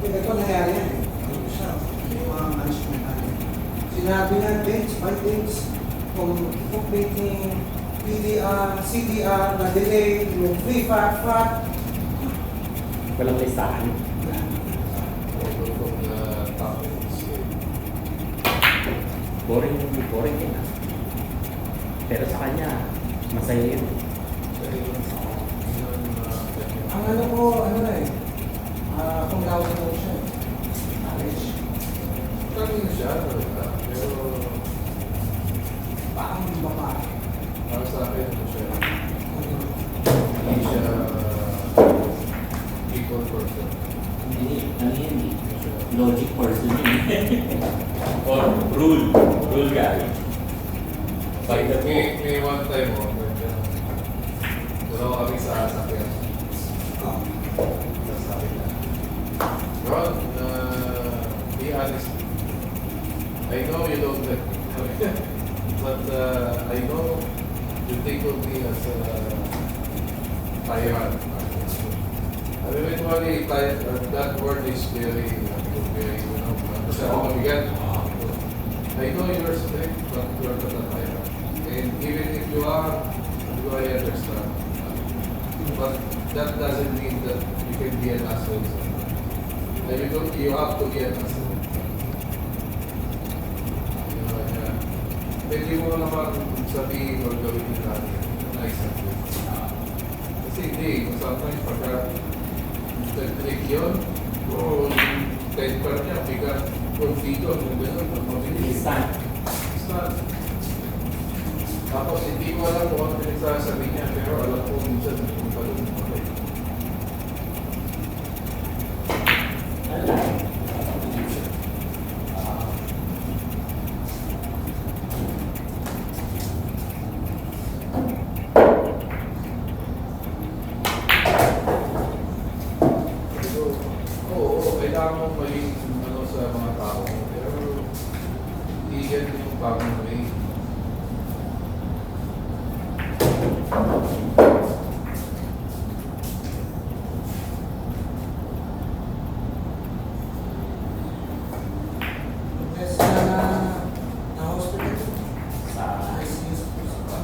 Ito nangyari yan eh. Ano siya, yung mga management natin. Sinabi na dates by dates, kung book meeting, PDR, CDR, na-delay, yung free fat. Walang listahan. Overlook na topics. Boring yun ah. Pero sa kanya, masaya yun. Ang ano ko, ano na eh, kung gawin ko siya, marriage. Kanina siya, pero Parang babae. para sa akin ano siya, hindi siya people person. Hindi, ano yan eh. Hindi siya, Logic person yun. Or rule guy. By the book. may one time dalawa kami sa sasakyan. Tapos sabi na, Ron, be honest. I know you don't let me. But I know you think of me as a tyrant. Eventually, that word is very, kasi ako mabigat. I know you're strict, but you're not a tyrant. And even if you are, I understand. But that doesn't mean that you can be an asshole. You have to be an asshole. Pwede mo naman sabihin or gawin din natin. Nice and good. Kasi hindi, sometimes pagka nag-click yun, o temper niya, bigat, confident, gano'n, mabilis. Instant. Instant. Tapos hindi ko alam kung ano pinagsasabi niya, pero alam ko minsan kung palong okay. Oo, kailangan mong maging sa mga tao mo, pero hindi yan yung bagong way. Yes, na hospital. Sa ICU sa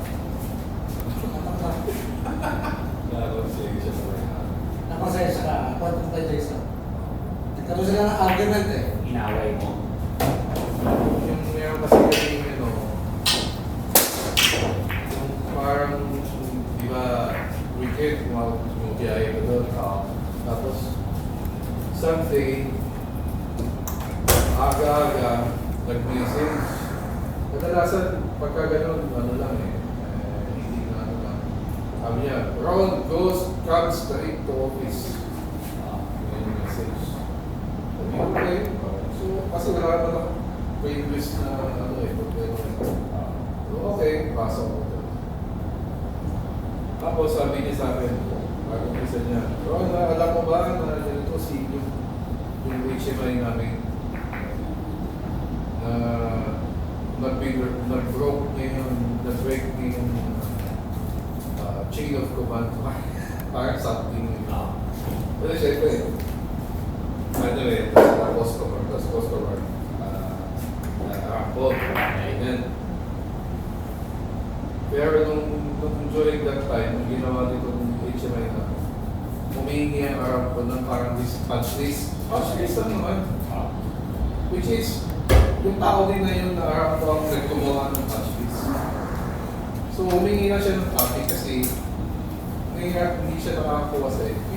napasensya ka, patutay tayo sa. Nagkaroon sila ng argument eh. inaway mo. Yung meron kasi yung parang, di ba, weekend, bumiyahe ka doon. Tapos, something, aga-aga, nag-message. Kadalasan, pagka ganun, ano lang hindi na ano lang. Sabi niya, Ron goes, comes straight to office. Yan yung message. Sabi ko, okay. So, kasi wala naman ako previous na problema. So, okay, pasok ko doon. Tapos sabi niya sa akin, bago isa niya, Ron, alam mo ba na ganito si yung HMI namin na nag-broke niya yung, nag-break niya yung chain of command. Parang something. Pero syempre, anyway, tapos customer, nakakapot, ganyan. Pero nung during that time, nung ginawa nito ng HMI na, humihingi ang arap ko ng parang punch list. Punch list lang naman. Which is, yung tao din na yun na arap ko ang nagkumawa ng punch list. So humingi na siya ng copy kasi hindi siya nakakakuha sa FP.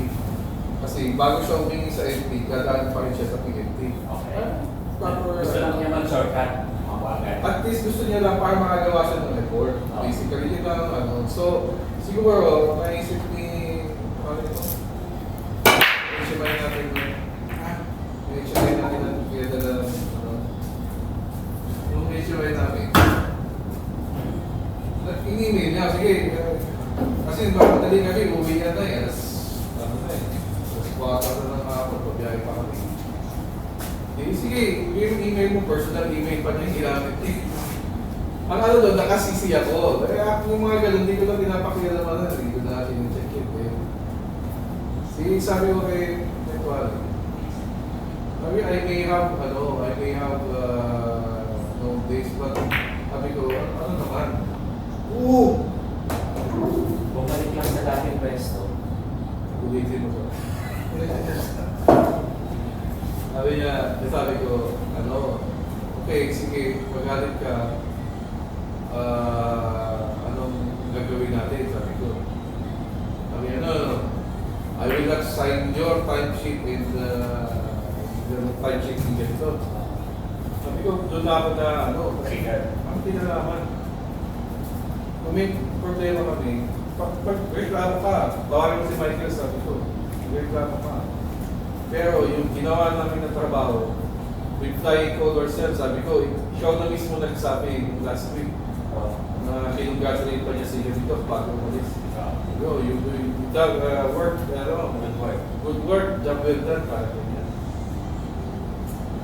Kasi bago siya humingi sa FP, dadaan pa rin siya sa PFT. Okay. Proper, Gusto lang niya mag-shortcut. at least gusto niya lang para makagawa siya ng report. Basically, yun lang ano. So, siguro, naisip ni, ano ito? HMI natin kaya dala, yung HMI namin. In-email niya, sige, kasi madali kami, uwi na tayo, alas 4 na ng hapon, pabiyahe pa kami. Sige, yung email mo, personal email pa niya, ginamit niya. Ang ano doon, nakasisi ako. Kaya yung mga ganun, hindi ko na pinapakita naman na, hindi ko na check it. Sige, sabi ko kay Nepal, I may have no days, but sabi ko, ano naman? Bumalik lang sa dating pwesto. Ulitin mo siya. Sabi ko, okay, sige, magalit ka, anong gagawin natin? Sabi ko, I will not sign your timesheet in the timesheet in ganito. Sabi ko, doon na ako na, Trigger. ang tinalaman. Kung may problema kami, reklamo ka. Bawalan mo si Michael, sabi ko, reklamo ka. Pero yung ginawa namin ng trabaho, with flying colors, sabi ko, siya na mismo nagsabi last week na kinongratulate pa niya si dito bago umalis. Bro, you done work, good work, job well done, para ganyan.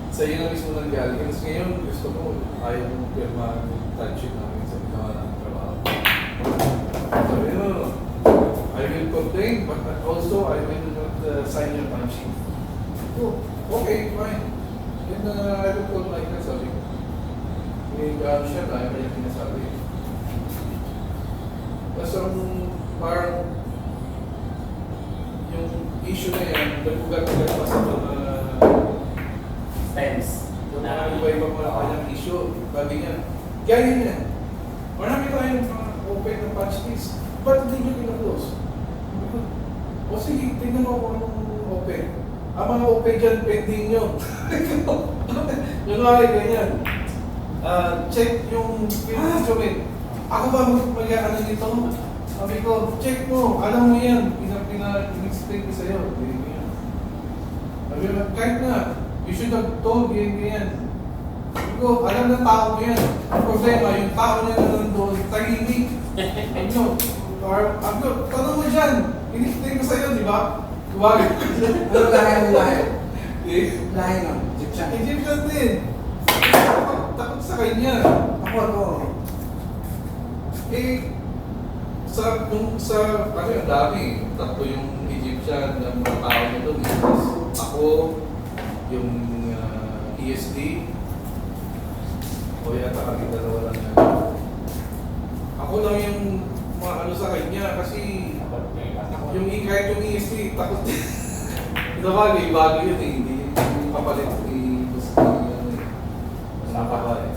Sa iyo na mismo nanggaling. Kasi ngayon, gusto ko, ayaw mong pirma yung timesheet namin sa ginawa ng trabaho. Sabi I will complain, but also I will not sign your time sheet. Oh, okay, fine. Then I will call Michael, sabi ko. Eh, gaano siya, dahil pa yung pinasabi. Tapos ang parang yung issue na yan, nagpugat-pugat pa sa mga Stems. yung mga iba-iba mga kanyang issue. Sabi niya, gaya niya. Marami tayong mga open na patch list. Ba't hindi nyo pinag-close? O sige, tingnan mo kung anong open. Ang mga open dyan, pending nyo. Yung mga ganyan. Check yung instrument. Ako ba mag-ano nito? Sabi ko, check mo. Alam mo yan. Pina-explain ko sa'yo. Sabi ko, kahit na, you should have told ganyan. Sabi ko, alam ng tao mo yan. Ang problema, yung tao niya na nandun, tahimik. Ano? Or, tanong mo dyan. In-explain ko sa'yo, di ba? Kuwagin. Ano lahi ng lahi? Eh? Lahi ng Egyptian. Egyptian din. Takot sa kanya. Ako. Eh, sa ano yung dami, tatlo yung Egyptian ng mga tao niya doon. Ako, yung ESD, o yata kami dalawa lang yan. Ako lang yung mga ano sa kanya kasi yung kahit yung ESD, takot din. Ito ba, bago yun eh, hindi yung kapalit ni gusto yun eh. Masaka ba eh.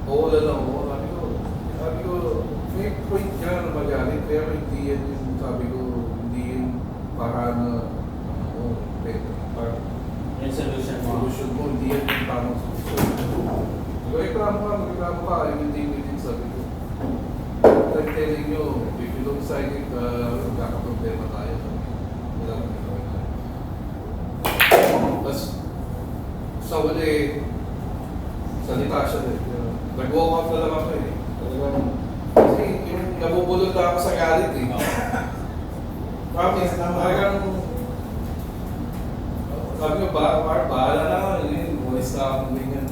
Oo lang, oo. Sabi ko, may point ka na magalit, pero hindi yan yung sabi ko, hindi yun para na, para Yung solution mo. solution mo, hindi yan yung tamang solution. Magreklamo ka, hindi din sabi ko. I'm telling you, if you don't sign it, magkakaproblema tayo. Wala kang gagawin tayo. Tapos, sa uli, salita siya din. Nag-walk out na lang ako eh. Talagang, kasi yung nabubulot na ako sa galit eh. Promise, talagang, sabi ko, bahala na ako, umalis na ako ng ganyan.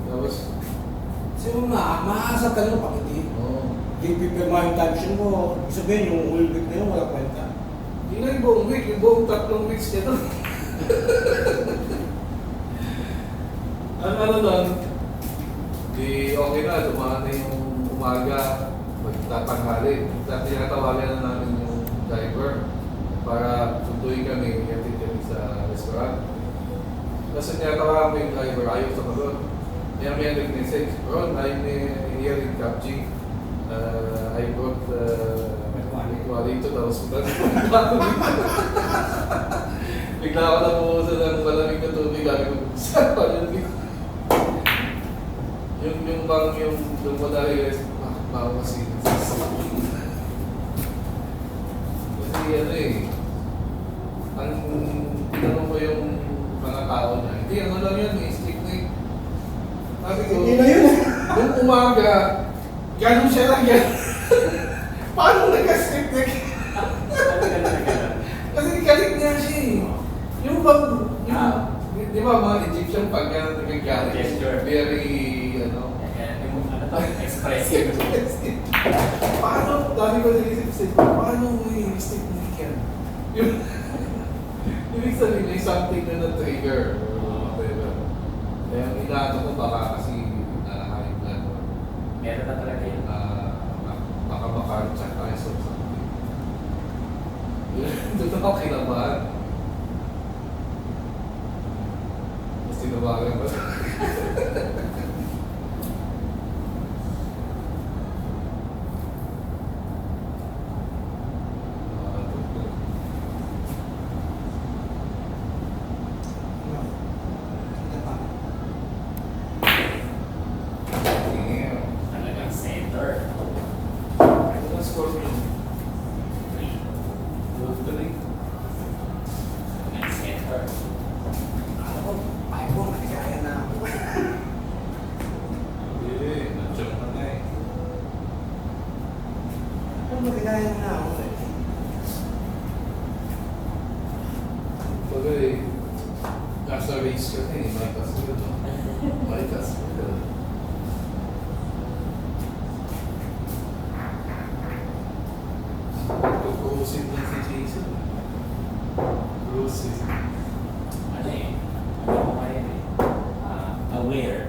Tapos, Sino maasa ka lang pakiti. oo. Pipirma yung time sheet mo. Ibig sabihin, yung whole week na yun, wala kwenta. Hindi na yung buong week, yung buong 3 weeks niya doon. Ano doon, di okay na, dumaan na yung umaga, magtatanghali. Tinatawagan na namin yung driver para sunduin kami, ihatid kami sa restaurant. Kasi tinatawagan ko yung driver, ayaw sa kalon. Kaya may nag-message, Ron, I'm here in Kapji. I brought Equality to the hospital. Bigla ako nabuhusan ng malamig na tubig. Sabi ko, saan pa yun? Yung bang yung madali bakit ba ako kasi ano eh, ang tinanong ko yung mga tao niya, hindi ano lang yun, may stick na eh. Sabi ko, Hindi na yun. nung umaga, ganun siya lang yan. Paano nag-stick na kasi galit niya siya eh. Yung bang, di ba mga Egyptian pag nagagalit, Gesture. very, ano, Expressive. paano, dami ko naisip, paano may stick na yan? Yung, ibig sabihin, may something na na-trigger. Whatever. Kaya ang inaano ko baka kasi nalakayin plan. Meron na talaga yun. Baka maka-check tayo sa something. Doon ako kinabahan. Mas tinabagan ba? Talagang center. Ano ang score mo yun? 2-3. Talagang center. Ako, ay ko, maligaya na ako. Hindi, nandiyan ka na eh. Ako, maligaya na ako. Bagay, nasa race ka na eh, may kasunod. May kasunod. Cruising din si Jason. Cruising. Ano eh, ano ko kayo eh, aware.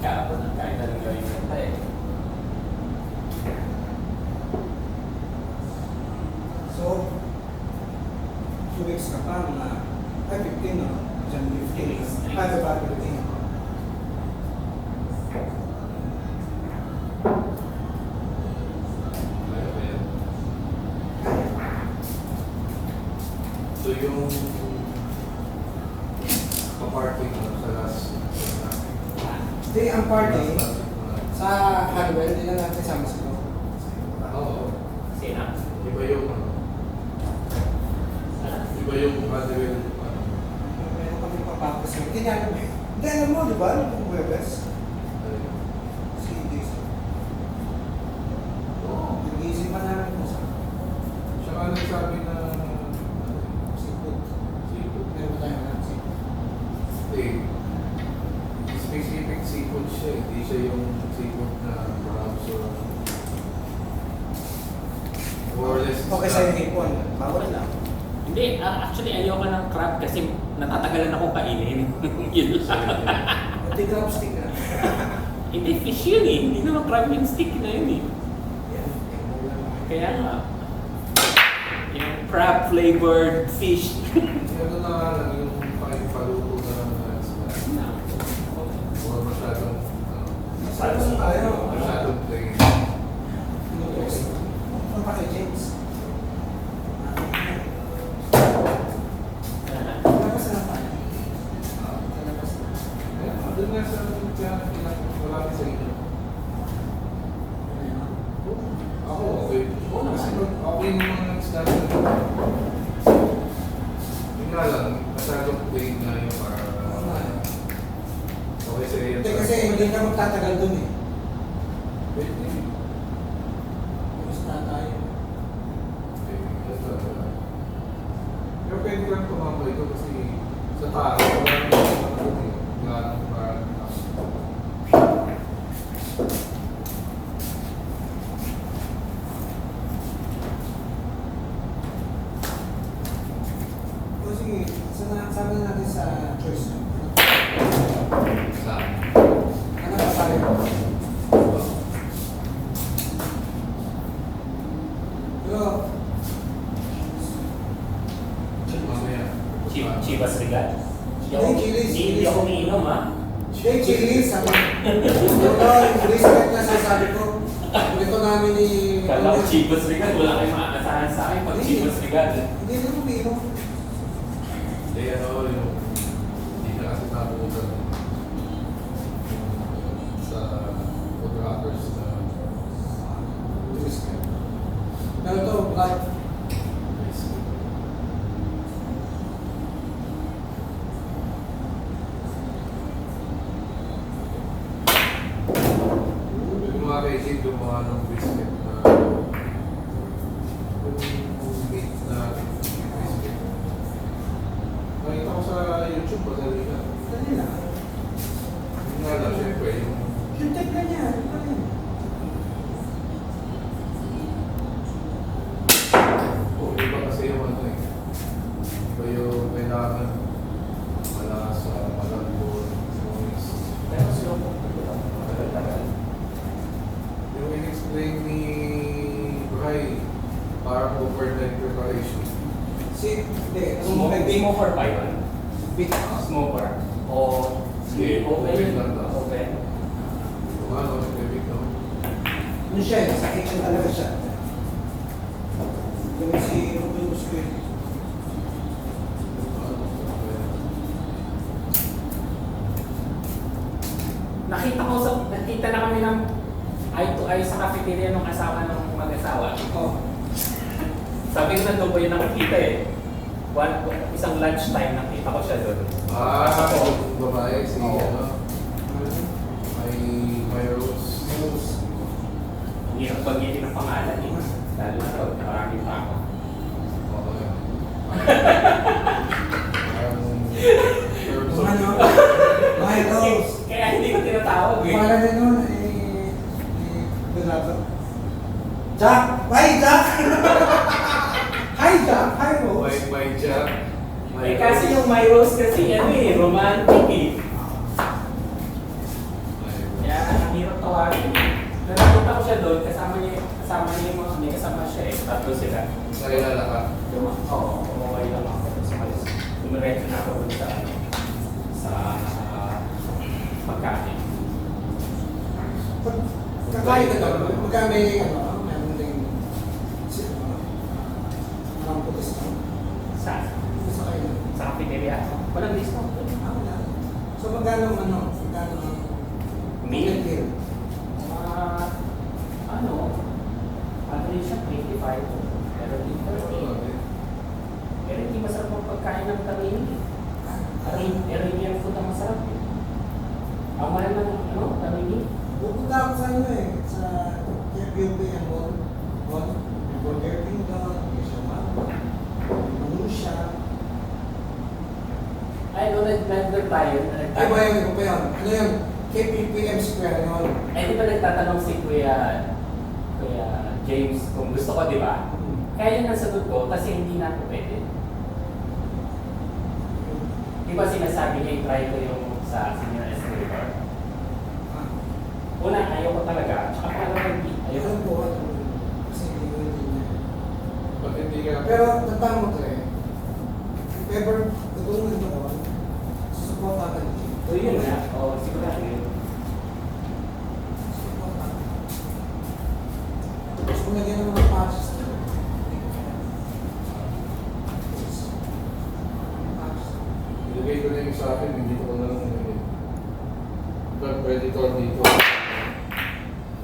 Kahapon ang kahit anong gawin ko pa eh. So, 2 weeks ka pa, mga 15 no? Jan 15. Ay, ba 15? Kaya ba yan? So yung kaparting sa last Hindi, ang party, sa Halloween, hindi na natin sama sa loob. Oo. Sina? Iba yung iba yung Halloween Meron kami papapos. Hindi niya alam eh. Hindi, alam mo, di ba? Nung Huwebes, si Jason. Nag-iisip pa namin mo sa Tsaka nagsabi na seafood. Meron tayo na seafood. specific seafood siya, hindi siya yung seafood na crabs or more or less. Okay sa'yo hipon. Bawal lang. Hindi, actually ayoko ng crab kasi natatagalan akong kainin. Yun lang. Hindi crab stick na. Hindi, fish yun eh. Hindi naman crab yung stick na yun eh. Yan. Kaya nga, yung crab flavored fish. Ano na nga lang yung paluto na lang na or masyadong Masyadong tayo. masyadong plain. Ano pa kay James? Labas na tayo. Labas na. Doon nga sa malapit sa inyo. Ako, okay. Kasi okay yung mga nag-start na ito. Yun nga lang, masyadong plain na yung para okay sa iyo. Hindi kasi hindi ka magtatagal dun eh. Pwede. Basta tayo. Pero pwede lang tumambay ito kasi sa taas, wala nang parang O sige, sama na natin sa choice. sa Ano ba tayo? Pero, mamaya. Chivas Regal. Ay, Chili's. Hindi ako umiinom ha. Jay Chili, sabi. Ito, yung respect na sasabi ko. Ito namin ni... Kala ko Chivas Regal, wala kayong maaasahan sa akin pag Chivas Regal. Hindi na umiinom. Eh ano, yung hindi na kasi nabutan sa photographers na Pero ito, black. yung mga kaisin gumawa ng biscuit na yung meat na biscuit. Nakita ko sa YouTube, madali na. Dali lang. Yun nga lang, syempre, yung Yung tech na niya, ano pa rin? iba kasi yung ano eh. Iba yung kailangan malakas sa malambot, noise. Pero slow mo. Yung in-explain ni Bray, parang overnight preparation. Hindi. Smoker pa yun? Big. Smoker. O Hindi, open lang daw. Open. Kung ano, nagpipig no? Ano siya, sa kitchen talaga siya. Yung si Ruben Musquin. Nakita na kami ng eye to eye sa cafeteria ng asawa ng mag-asawa. Oh. Sabi ko na doon ko yung nakikita eh. Isang lunchtime nakita ko siya doon. Yung babae, si Oo. ano, may Rose. Ang hirap bagitin ng pangalan eh. Lalo na daw, maraming pa ako. Oo, yun. Parang herbs Kung ano, of- my Rose. Kaya hindi ko tinatawag eh. Para na nun, Donato. Jack! Bye, Jack! Rose. May Jack. Eh kasi yung My Rose kasi ano eh, romantic eh. Kaya ang hirap tawagin. Nung nakita ko siya doon, kasama niya yung mga, may kasama siya eh, tatlo sila. Nakilala ka. Oo, okay lang ako. Tapos dumiretso na ako doon sa pagkain. Pag kakain ka doon, magka may meron din parang pulis na. Saan? Sa kayo. Sa cafeteria. Walang discount doon. Wala. So magkano ang Meal? meal? Ano yun siya, 25. Pero di 30. Pero hindi masarap ang pagkain ng Tamini. Arabian food ang masarap eh. Ang mahal ng Tamini. Pupunta ako sa inyo eh, sa FUP and Mall. Burger King doon, Shawarma, Manusha. Ay, no, nag-vlog tayo. Ay ba yun? Ano ba yun? Ano yun? KPPM Square yun. Eh, di ba nagtatanong si Kuya James kung gusto ko, di ba? Kaya yun ang sagot ko kasi hindi na ako pwede. Di ba sinasabi niya i-try ko yung sa senior escalator? Una, ayaw ko talaga. Tsaka pangalawa, hindi. Ayaw ko. Alam ko, kasi hindi ko niya. Ba't hindi ka? Pero tandaan mo to eh. If ever natulungan mo ako, susuporta ka niya. So yun nga. O, sigurado yun. Susuporta ka. Tapos kung nagyan ng mga patches na Ilagay ko na yung sa akin, hindi ko na lang nilagay. Predator dito.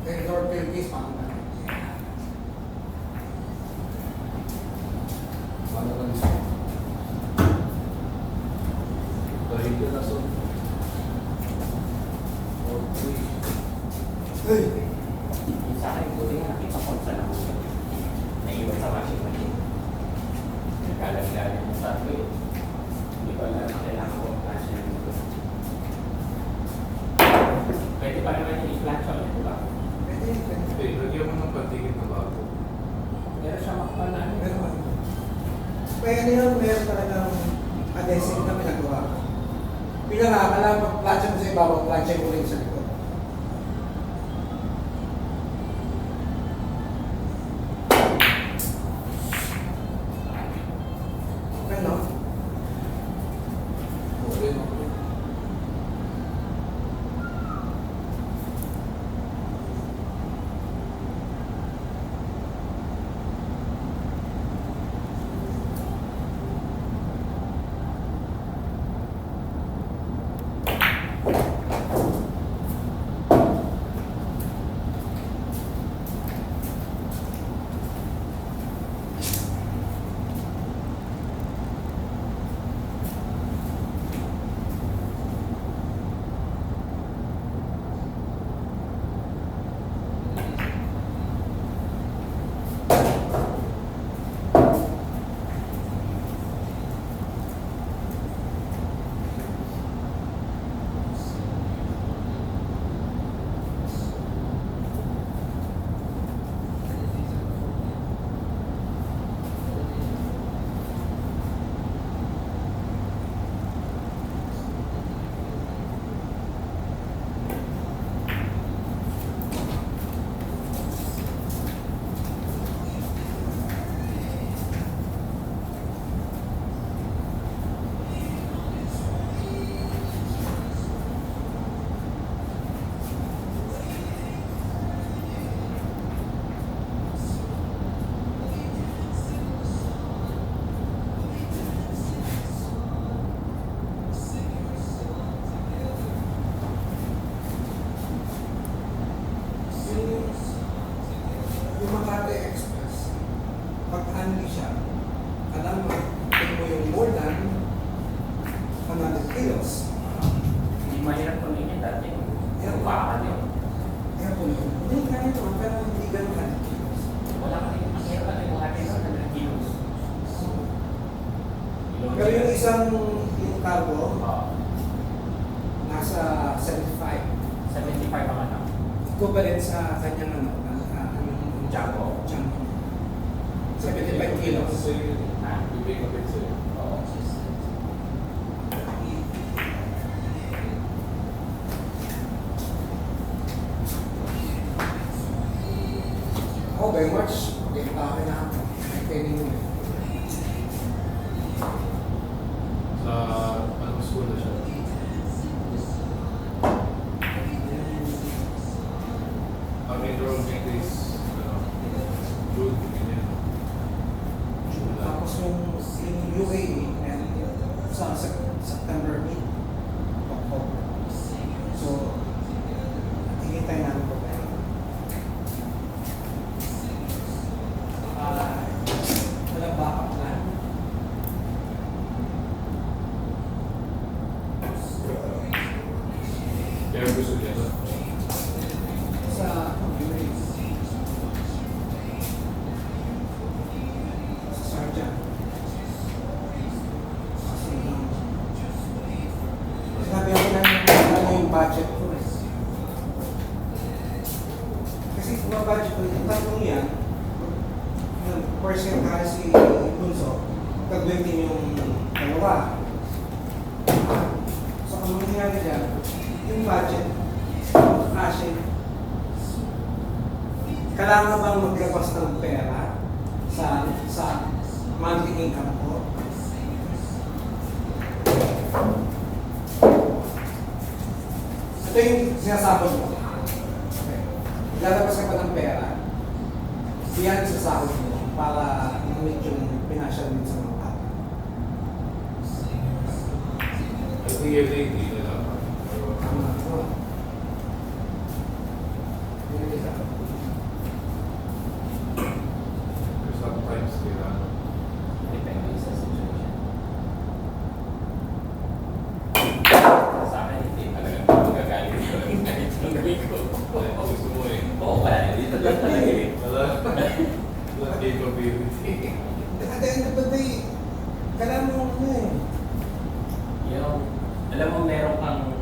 kaya door Philippines, parang na. Ano ka nito? Dahil ka na so. Okay. Hey! Yung sa akin, buti nga nakita ko sa lang. Naiwan sa washing machine. Nagkalaglag yung sa akin. Hindi ko alam na kailangan ko ang plancha ng ito. Pwede pa naman yung i-plancha ulit, di ba? Pwede, pwede. Okay, lagyan mo ng patigit na bago. Pero siya makapal na ano. Meron. Pwede yun, meron talagang adhesive na pinagawa. Pinaka, pag plancha mo sa ibabaw, plancha mo rin sa likod. Okay, no? Okay, okay. Yung Makati Express, pag handy siya, alam mo, tingin mo yung more than 100 kilos. Hindi mahirap kung yun dati. Yeah. Baka yun. Kaya po yun, hindi kaya ito, pero hindi ganun 100 kilos. Wala ka rin. Ang hirap na yung mga rin na kilos. Pero yung isang yung cargo, Oo. nasa 75. 75 ang ano. Equivalent sa kanyang Jumbo. Jumbo. 75 kilos. Ha? Bibigyan by March, kita ka na ako. May training mo. Sa anong school na siya? Ang enroll date is June, ganyan. July. Tapos yung UAE, and sa September 8, October. So, hihintay namin po tayo. Walang backup plan. Kaya gusto niya na. Sa UAE. Sa Sharjah. Sabi ako na ano yung budget ko eh. Kasi kung ang budget ko, yung tatlong yan, yung percentile si Bunso, gagawin yung dalawa. So ang mangyayari dyan, yung budget, kasi kailangan bang maglabas ng pera sa monthly income ko? Ito yung sinasabot mo. Okay. Lalabas ka pa ng pera, yan sa sahod mo para i-meet yung financial needs sa mga bata. I think hindi na lang. Tama ako. Yun isa. Sometimes kailangan. Depende sa situation. Sa akin, hindi talaga magagaling ko lang kahit ang gawin ko. Gusto mo eh. Oo, kaya dito lang talaga eh. Wala capability. At the end of the day, kailangan mo ano eh. Yung, alam mo, meron kang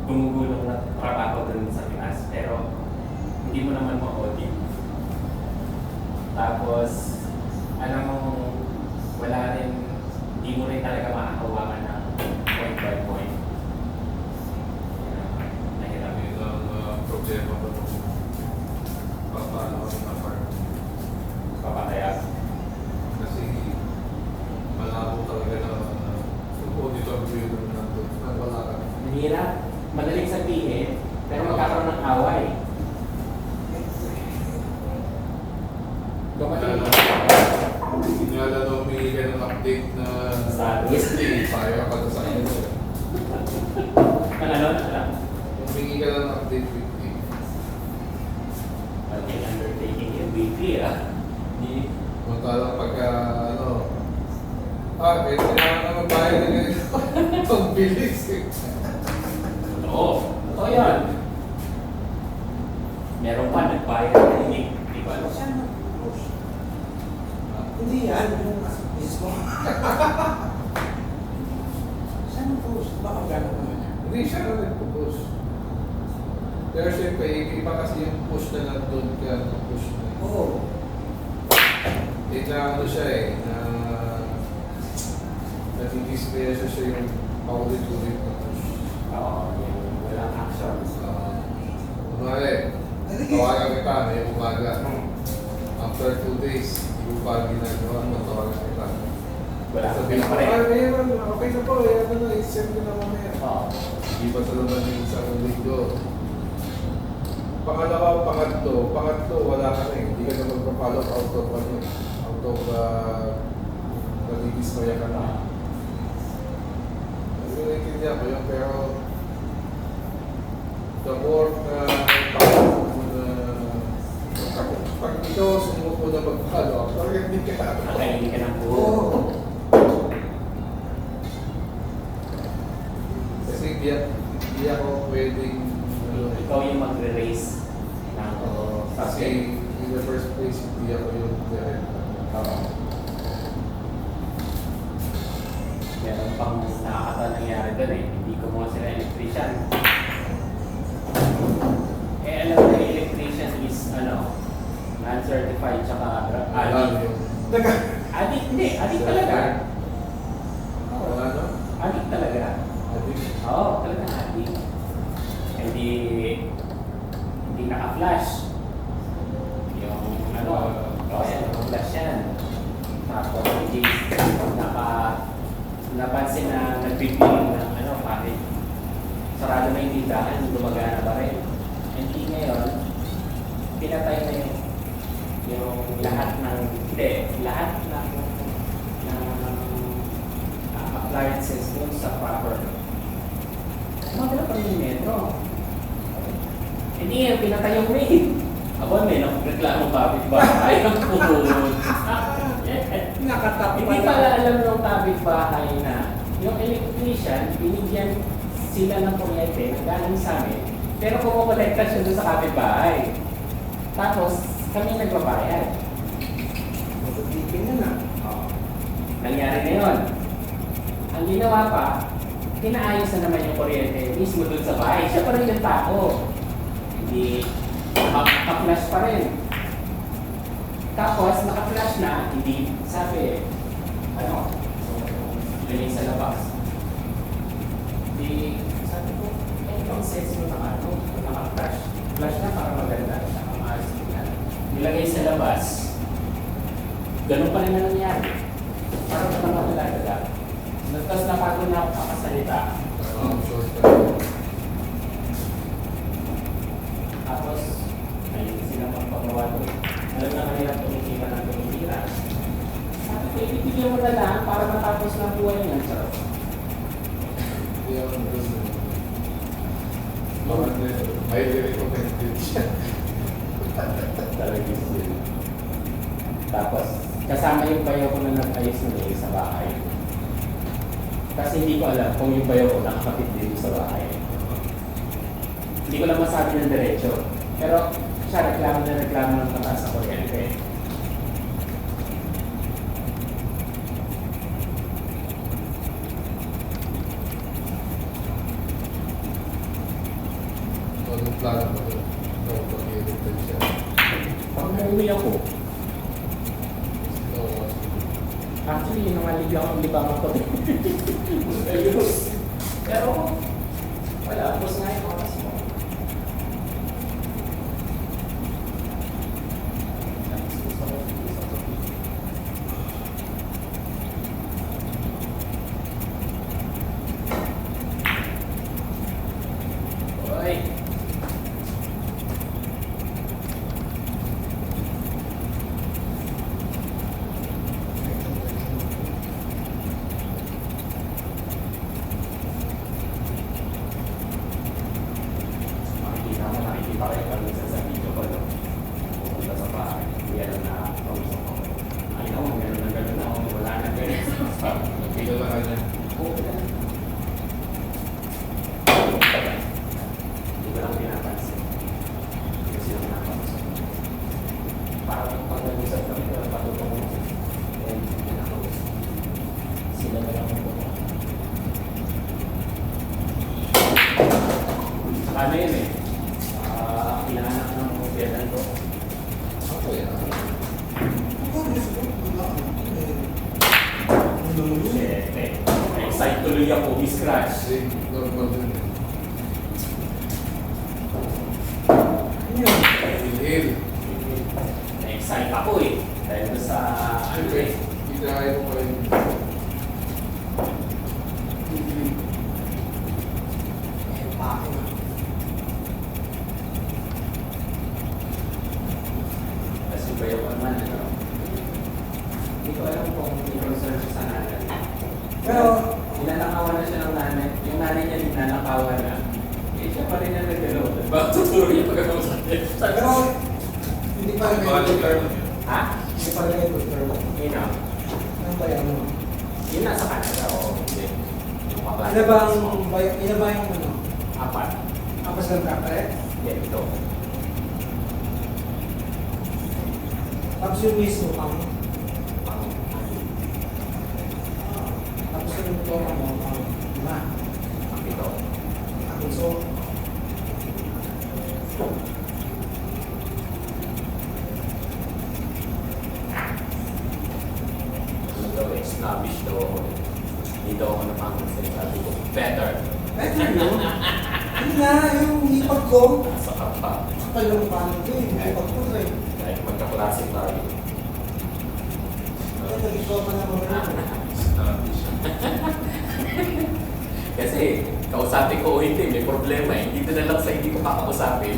gumugulong na trabaho dun sa Pinas, pero hindi mo naman ma-audit. Tapos, alam mo, wala rin, hindi mo rin talaga makakawakan ng point by point. Nahirap yun. Yun ang problema ko nung paano ako ng apartment. Papataya. Kasi malabo talaga na auditor ko yun nandun. Wala ka. Mahirap, madaling sabihin, pero magkakaroon ng away. Dumating Hindi nga lang humingi ka ng update na Status. Wednesday, payo ka sa akin. ano? Humingi ka ng update weekly. Pati undertaking yung weekly Di, Mantalang pagka kaya kailangan na magbayad na ganito. Ang bilis eh. totoo yan. Meron pa nagbayad na hindi ko alam. Siya nag-push. Hindi yan, yung mismo. Siya nag-push. Baka gano'n naman yan. Hindi siya na nagpo-push. Pero siyempre, iba kasi yung push na nandun ka, push na. Oo. Na siya eh, na natitismaya siya yung paulit-ulit na push. Oo, yung walang action. Kunwari, tawagan kita, may umaga. After 2 days, hindi mo pa ginagawa, matawagan kita. Wala. Sabihin ko, pa rin. meron, okay na po, i-send ko na mamaya. Oo. Hindi ba sa naman yung isang linggo? Pangalawa, pangatlo, wala ka na eh. Hindi ka na magpapalo out of nagdidismaya ka na. Kasi naiintindihan ko yun, pero the more na pag ikaw sumuko na mag-follow up, parang hindi ka na. Nakainin ka ng buo. Oo. Kasi hindi ako pwedeng Ikaw yung magre-raise ng kasi in the first place, hindi ako yung direct. Oo. Meron pang nakakatawa nangyari doon eh. Hindi ko mga sila electrician. Alam mo na electrician is non-certified tsaka addict. Addict talaga. Ano? Addict talaga. Oo, talaga addict. Hindi naka-flash. Yung nagpipiling ng bakit sarado na yung tindahan, gumagana pa rin. Hindi ngayon, pinatay na yung lahat ng appliances dun sa proper. Maganda pa yung metro. Hindi yan, pinatay yung maid. Aba, may nagreklamo kapitbahay ng puhod. Nakatap Hindi pala alam ng kapitbahay na yung electrician, binigyan sila ng kuryente na galing sa amin, pero kumukolekta siya doon sa kapitbahay. Tapos, kami nagbabayad. Matutipin na na. Nangyari na yun. Ang ginawa pa, pinaayos na naman yung kuryente mismo doon sa bahay. Siya pa rin yung tao. Hindi, naka-flash pa rin. Tapos, naka-flash na, hindi, sabi, linig sa labas. Di, sabi ko, ang sense mo naka-flash. Flash na para maganda, saka maayos na. Nilagay sa labas, ganun pa rin na nangyari. Parang ito naman talaga. Tapos napagod na ako kakasalita. Tapos, ayun sila magpagawa doon. Alam na kanila tumikita ng tumitira. Sabi ko, ibigyan mo na lang para matapos na buhay niyan. Sarap. Highly recommended siya. Talagang yun. Tapos, kasama yung bayaw ko na nag-ayos na sa bahay. Kasi hindi ko alam kung yung bayaw ko nakakapit dito sa bahay. Hindi ko lang masabi ng diretso. Pero siya reklamo ng mataas sa kuryente. Anong plano mo doon? Pag-edited siya. Pag umuwi ako, actually, yun ang alibang ko. Ayos. Pero, wala. Tapos nga yung oras mo. Oy. Nakikita kayo kami sa video ko, no? Pupunta sa bahay. Hindi alam na kausap ko. Ay, no, meron na gano'n na. Wala na gano'n. Nakita lang kanya. Hindi ko lang pinapansin. Kasi yung napansin. Parang pag nag-usap kami, pero patutong mo. Eh, pinakausap. Sila na lang mo. Ano yun eh? Inanak ng biyanan ko. Ako yan. Excite tuloy ako, scratch. Kasi normal din. Inhale. Na-excite ako eh. Dahil doon sa ano eh. Inahay mo pa rin. Kasi bayo ko naman, ano? Hindi ko alam kung may concern siya sa nanay. Pero, Ninanakawan na siya ng nanay. Yung nanay niya ninanakawan na. Eh, siya pa rin na nagalaw. Diba? Tuturo niya pagkakaw sa akin. pero, hindi pa rin kayo Balik term. tayo. Ha? Hindi pa rin kayo term. Yun na. Ano ba yan? Yun nasa Canada o hindi. Yung kaklase. Ina ba yung ano? Apat. Tapos ng kakre? Hindi, ito. Tapos yung mismo ang Pang tapos yung ito ang lima. ang ito. Ang so, Ano daw eh, snobbish daw ako. Hindi daw ako napangansin. Sabi ko, better. better no? Yun na, yung hipag ko. Nasa kapa. Kapal yung paano ko yung hipag ko eh. Kahit magkaklase tayo. Kaya nag-ikaw pa naman rin. Snappy siya. Kasi, kausapin ko o hindi, may problema eh. Dito na lang sa hindi ko kakausapin.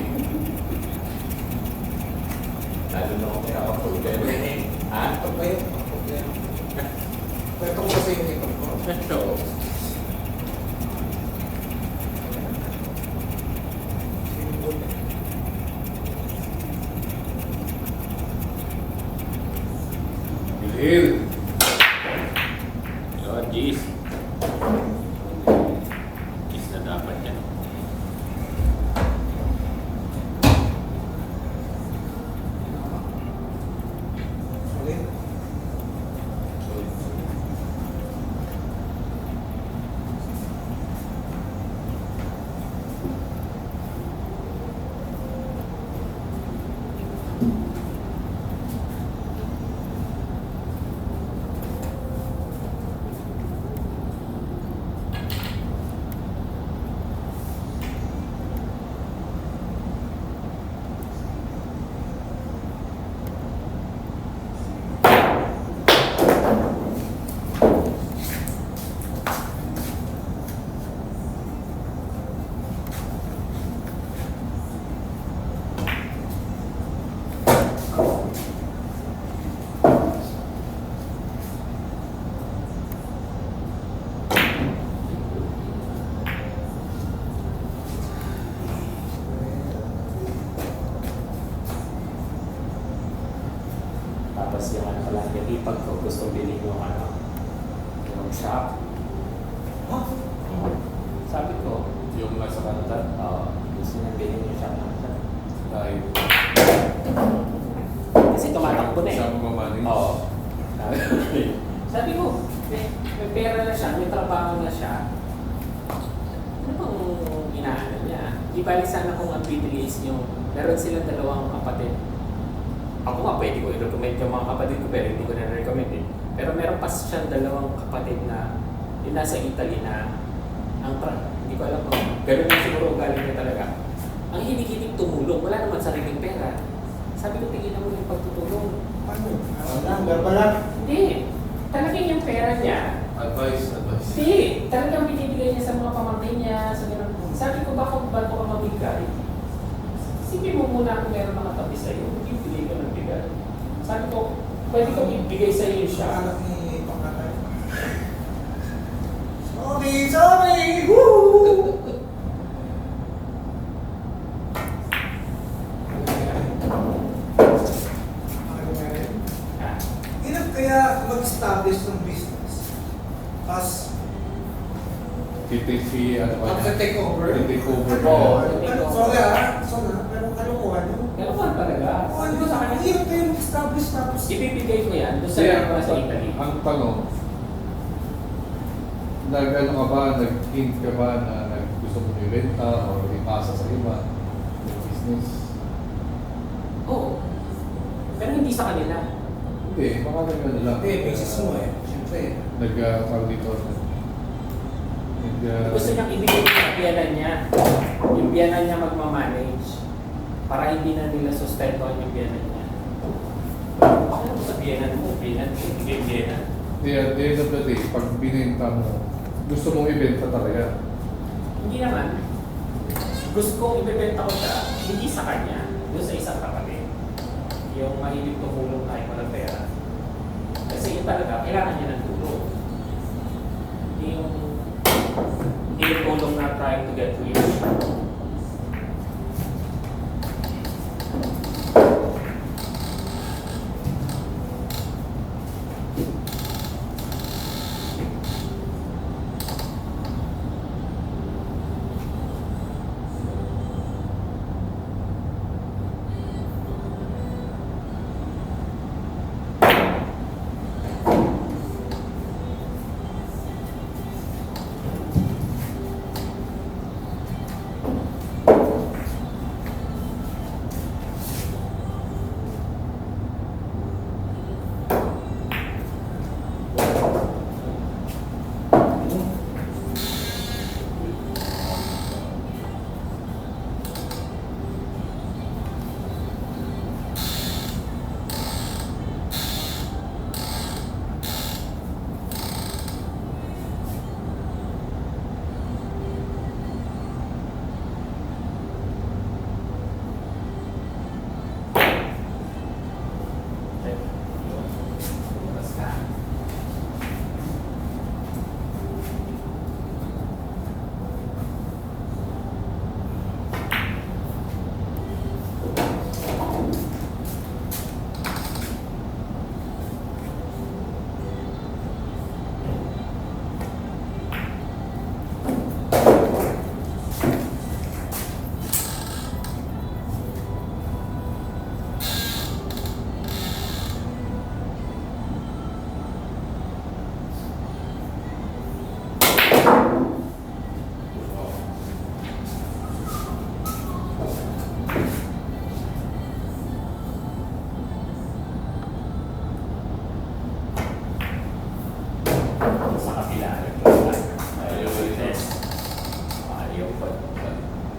Lalo na ako kaya problema eh. Ha? Pag ba yun? Problema. Kwento ko kasi yung ito ko. Oo. Bilhin. Yun, Gis. Gis na dapat yan. Ulit. Tapos yung ano pala, yung ipag ko, gustong bilhin yung ano, yung shop. Ha? Sabi ko, Yung nasa Canada. gusto niya bilhin yung shop ng shop. Dahil Kasi tumatakbo na eh. siya mamamanage. Oo. Sabi ko, may pera na siya, may trabaho na siya. Ano bang inaano niya? Di bali sana kung ang BTS yung, meron silang dalawang kapatid. Ako nga pwede ko i-recommend yung mga kapatid ko pero hindi ko na recommend eh. Pero meron pa siyang dalawang kapatid na yung nasa Italy na hindi ko alam kung ganun na siguro galing niya talaga. Ang hilig-hilig tumulong, wala naman sariling pera. Sabi ko, tingin mo yung pagtutulong. Paano? Ano? Verbal lang? Hindi. Talagang yung pera niya, Advice. hindi. Talagang binibigay niya sa mga pamangkin niya, sa ganun. Sabi ko, baka ba't ko mabigay? Isipin mo muna kung meron nakatabi sa'yo, bibigay ka ng bigay. Sabi ko, pwede ko ibigay sa'yo siya. Anak ni Pangkatay. Sorry! Woo! Ah, Hirap kaya mag-establish ng business. Tapos, TTC, ano ba? tapos take over. Take over. Oo. Pero, sorry, pero kalokohan yun. Pero pa talaga. Sabi ko sa kanya, Hirap kayo mag-establish tapos. ibibigay ko yan doon sa Kaya, mga sa Italy. ang tanong, nag-ano ka ba, nag-hint ka ba na gusto mo ibenta o ipasa sa iba, yung business? Oo. Pero hindi sa kanila. Hindi, baka nag-ano lang. Eh, business mo eh. Siyempre. Nag-tawag dito. Gusto niyang ibigay yung biyanan niya. Yung biyanan niya magmamanage. Para hindi na nila sustentuhan yung biyanan niya. Ano mo sa biyanan mo? Biyanan, ibigay biyanan. At the end of the day, pag binenta mo, gusto mong ibenta talaga. Hindi naman. Gusto kong ibebenta ko siya, hindi sa kanya, doon sa isang kapatid. Yung mahilig tumulong kahit walang pera. Kasi yun talaga, kailangan niya ng tulong. Hindi yung tulong na trying to get rich.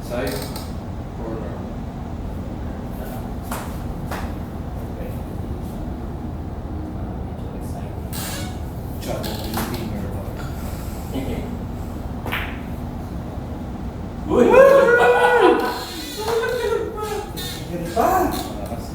Side. Corner. Okay. Medyo exciting. Chapo. Finger. Uy! Yan pa. Malakas.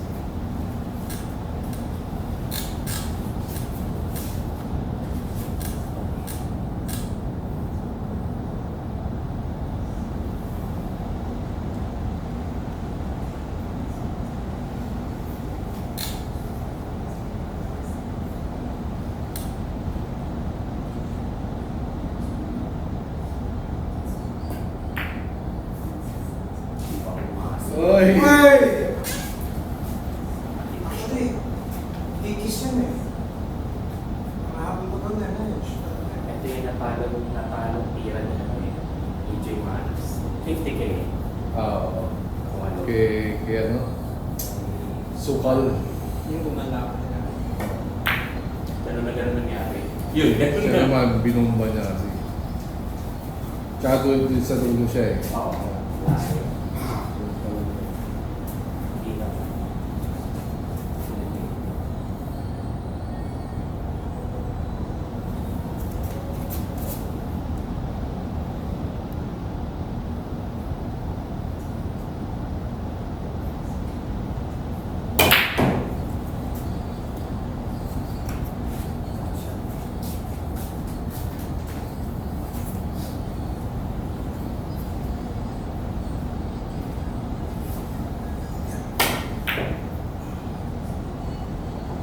Oy! Ay! Actually, kikis yan eh. Mahabol ko doon eh. Ito yung natalong tira niya na AJ Manos. 50K. Oo. Kung ano. Kay ano? Sukal. Yung gumalaban nila. Ganun na ganun nangyari. Yun, ganun Siya na. naman, binumba niya kasi. Tsaka doon sa dulo siya eh. Oo. Layo. Hindi na.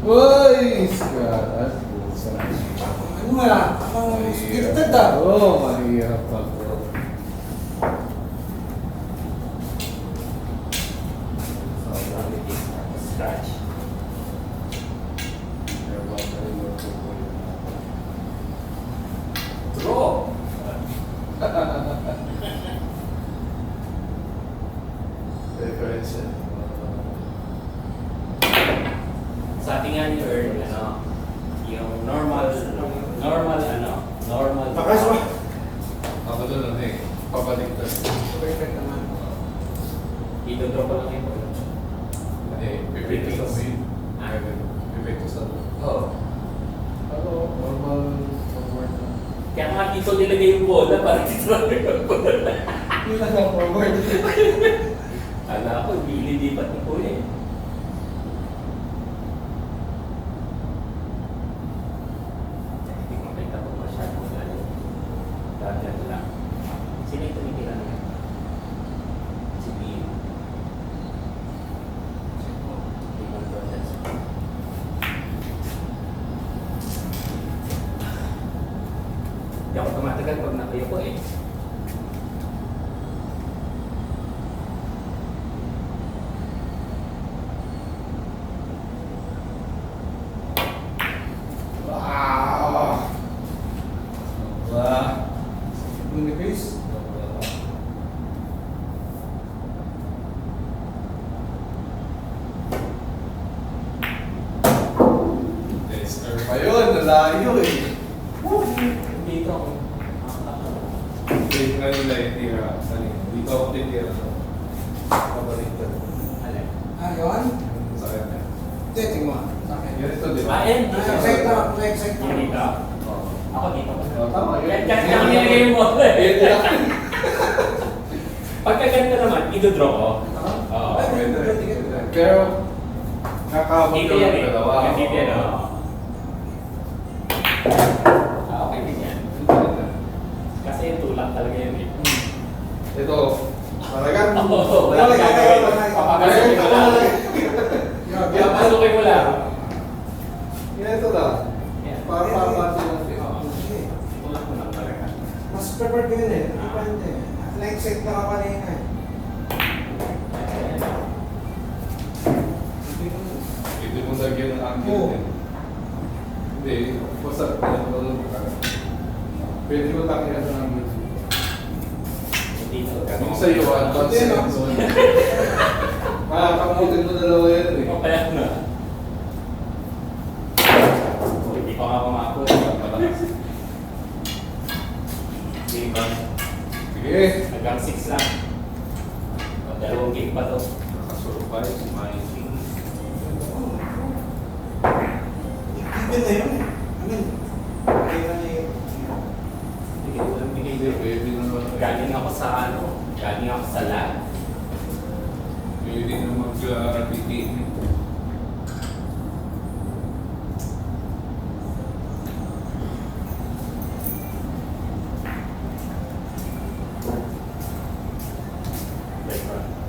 Uy! Skaras. Ano nga? Ang gifted ah. Oo, mahirap pa bro. Scratch. Draw! Preference. Sa ating nga ni Earl, yung normal, normal. Pakas mo. Ako doon ano eh, pabaliktad. Perfect naman. Ito-draw ko lang yung Hindi, pipito sa main. Ah. Pipito sa Oo. Ano, normal forward na. Kaya nga dito nilagay yung bola para dito lang yung bola. Yun lang ang forward. Kala ko, ililipat ni Kuya eh. Hindi ko makita kung masyadong layo. Dagdag lang. Sino yung tumitira niya? Si Bill. Limang dollars. Hindi ako tumatagal pag nakayo ko eh. Wow! Wah! Yung Chris. Tester pa yun, nalayo eh. Dito ako. Hindi nga nila yung tira. Dito ako titira. Pabaliktad. Alay. Ah, yun? Sa kanya. Setting mo. Sa akin. Ganito din. Ah, yan. Dito. Excite na. Excite na. Yan dito. Oo. Ako dito. Oh, tama. Yan lang nilagay yung bola Yan eh. lang. Pagka ganito naman, idodraw ko. Oo. Ay, Pwede. pwede, pwede. Pero, nakakabot Dito ka yan ng eh. dalawa. Yan dito yan oh. Okay din yan. Kasi yung tulak talaga yan eh. Ito, talagang Oo. Wala, Wala wala, gagawin. wala, wala. Papapasukin mo lang. Papapasukin mo lang. Ito lang. Yan. Papapati lang din. Okay. Tulak mo lang talaga. Mas prepared ko yun eh. Depende. Na-excite na ka kanina eh. Yan. Hindi mo lagyan ng angle Oo. din. Hindi, basta pinapalalo ka. Pwede mo takihan ng angle. Dito. Yung sa iyo, advance Hindi, no? zone. Makakamutin mo dalawa yan eh. O kaya na. O, hindi pa nga kumako. Malakas. Sige ba? Sige. Hanggang 6 lang. 2 gig pa to. Nakasurvive si Mikey. Even na yun. I mean, kaya na yun. Hindi, pwede naman. Galing ako sa galing ako sa lab. Pwede na mag-RPT. Like,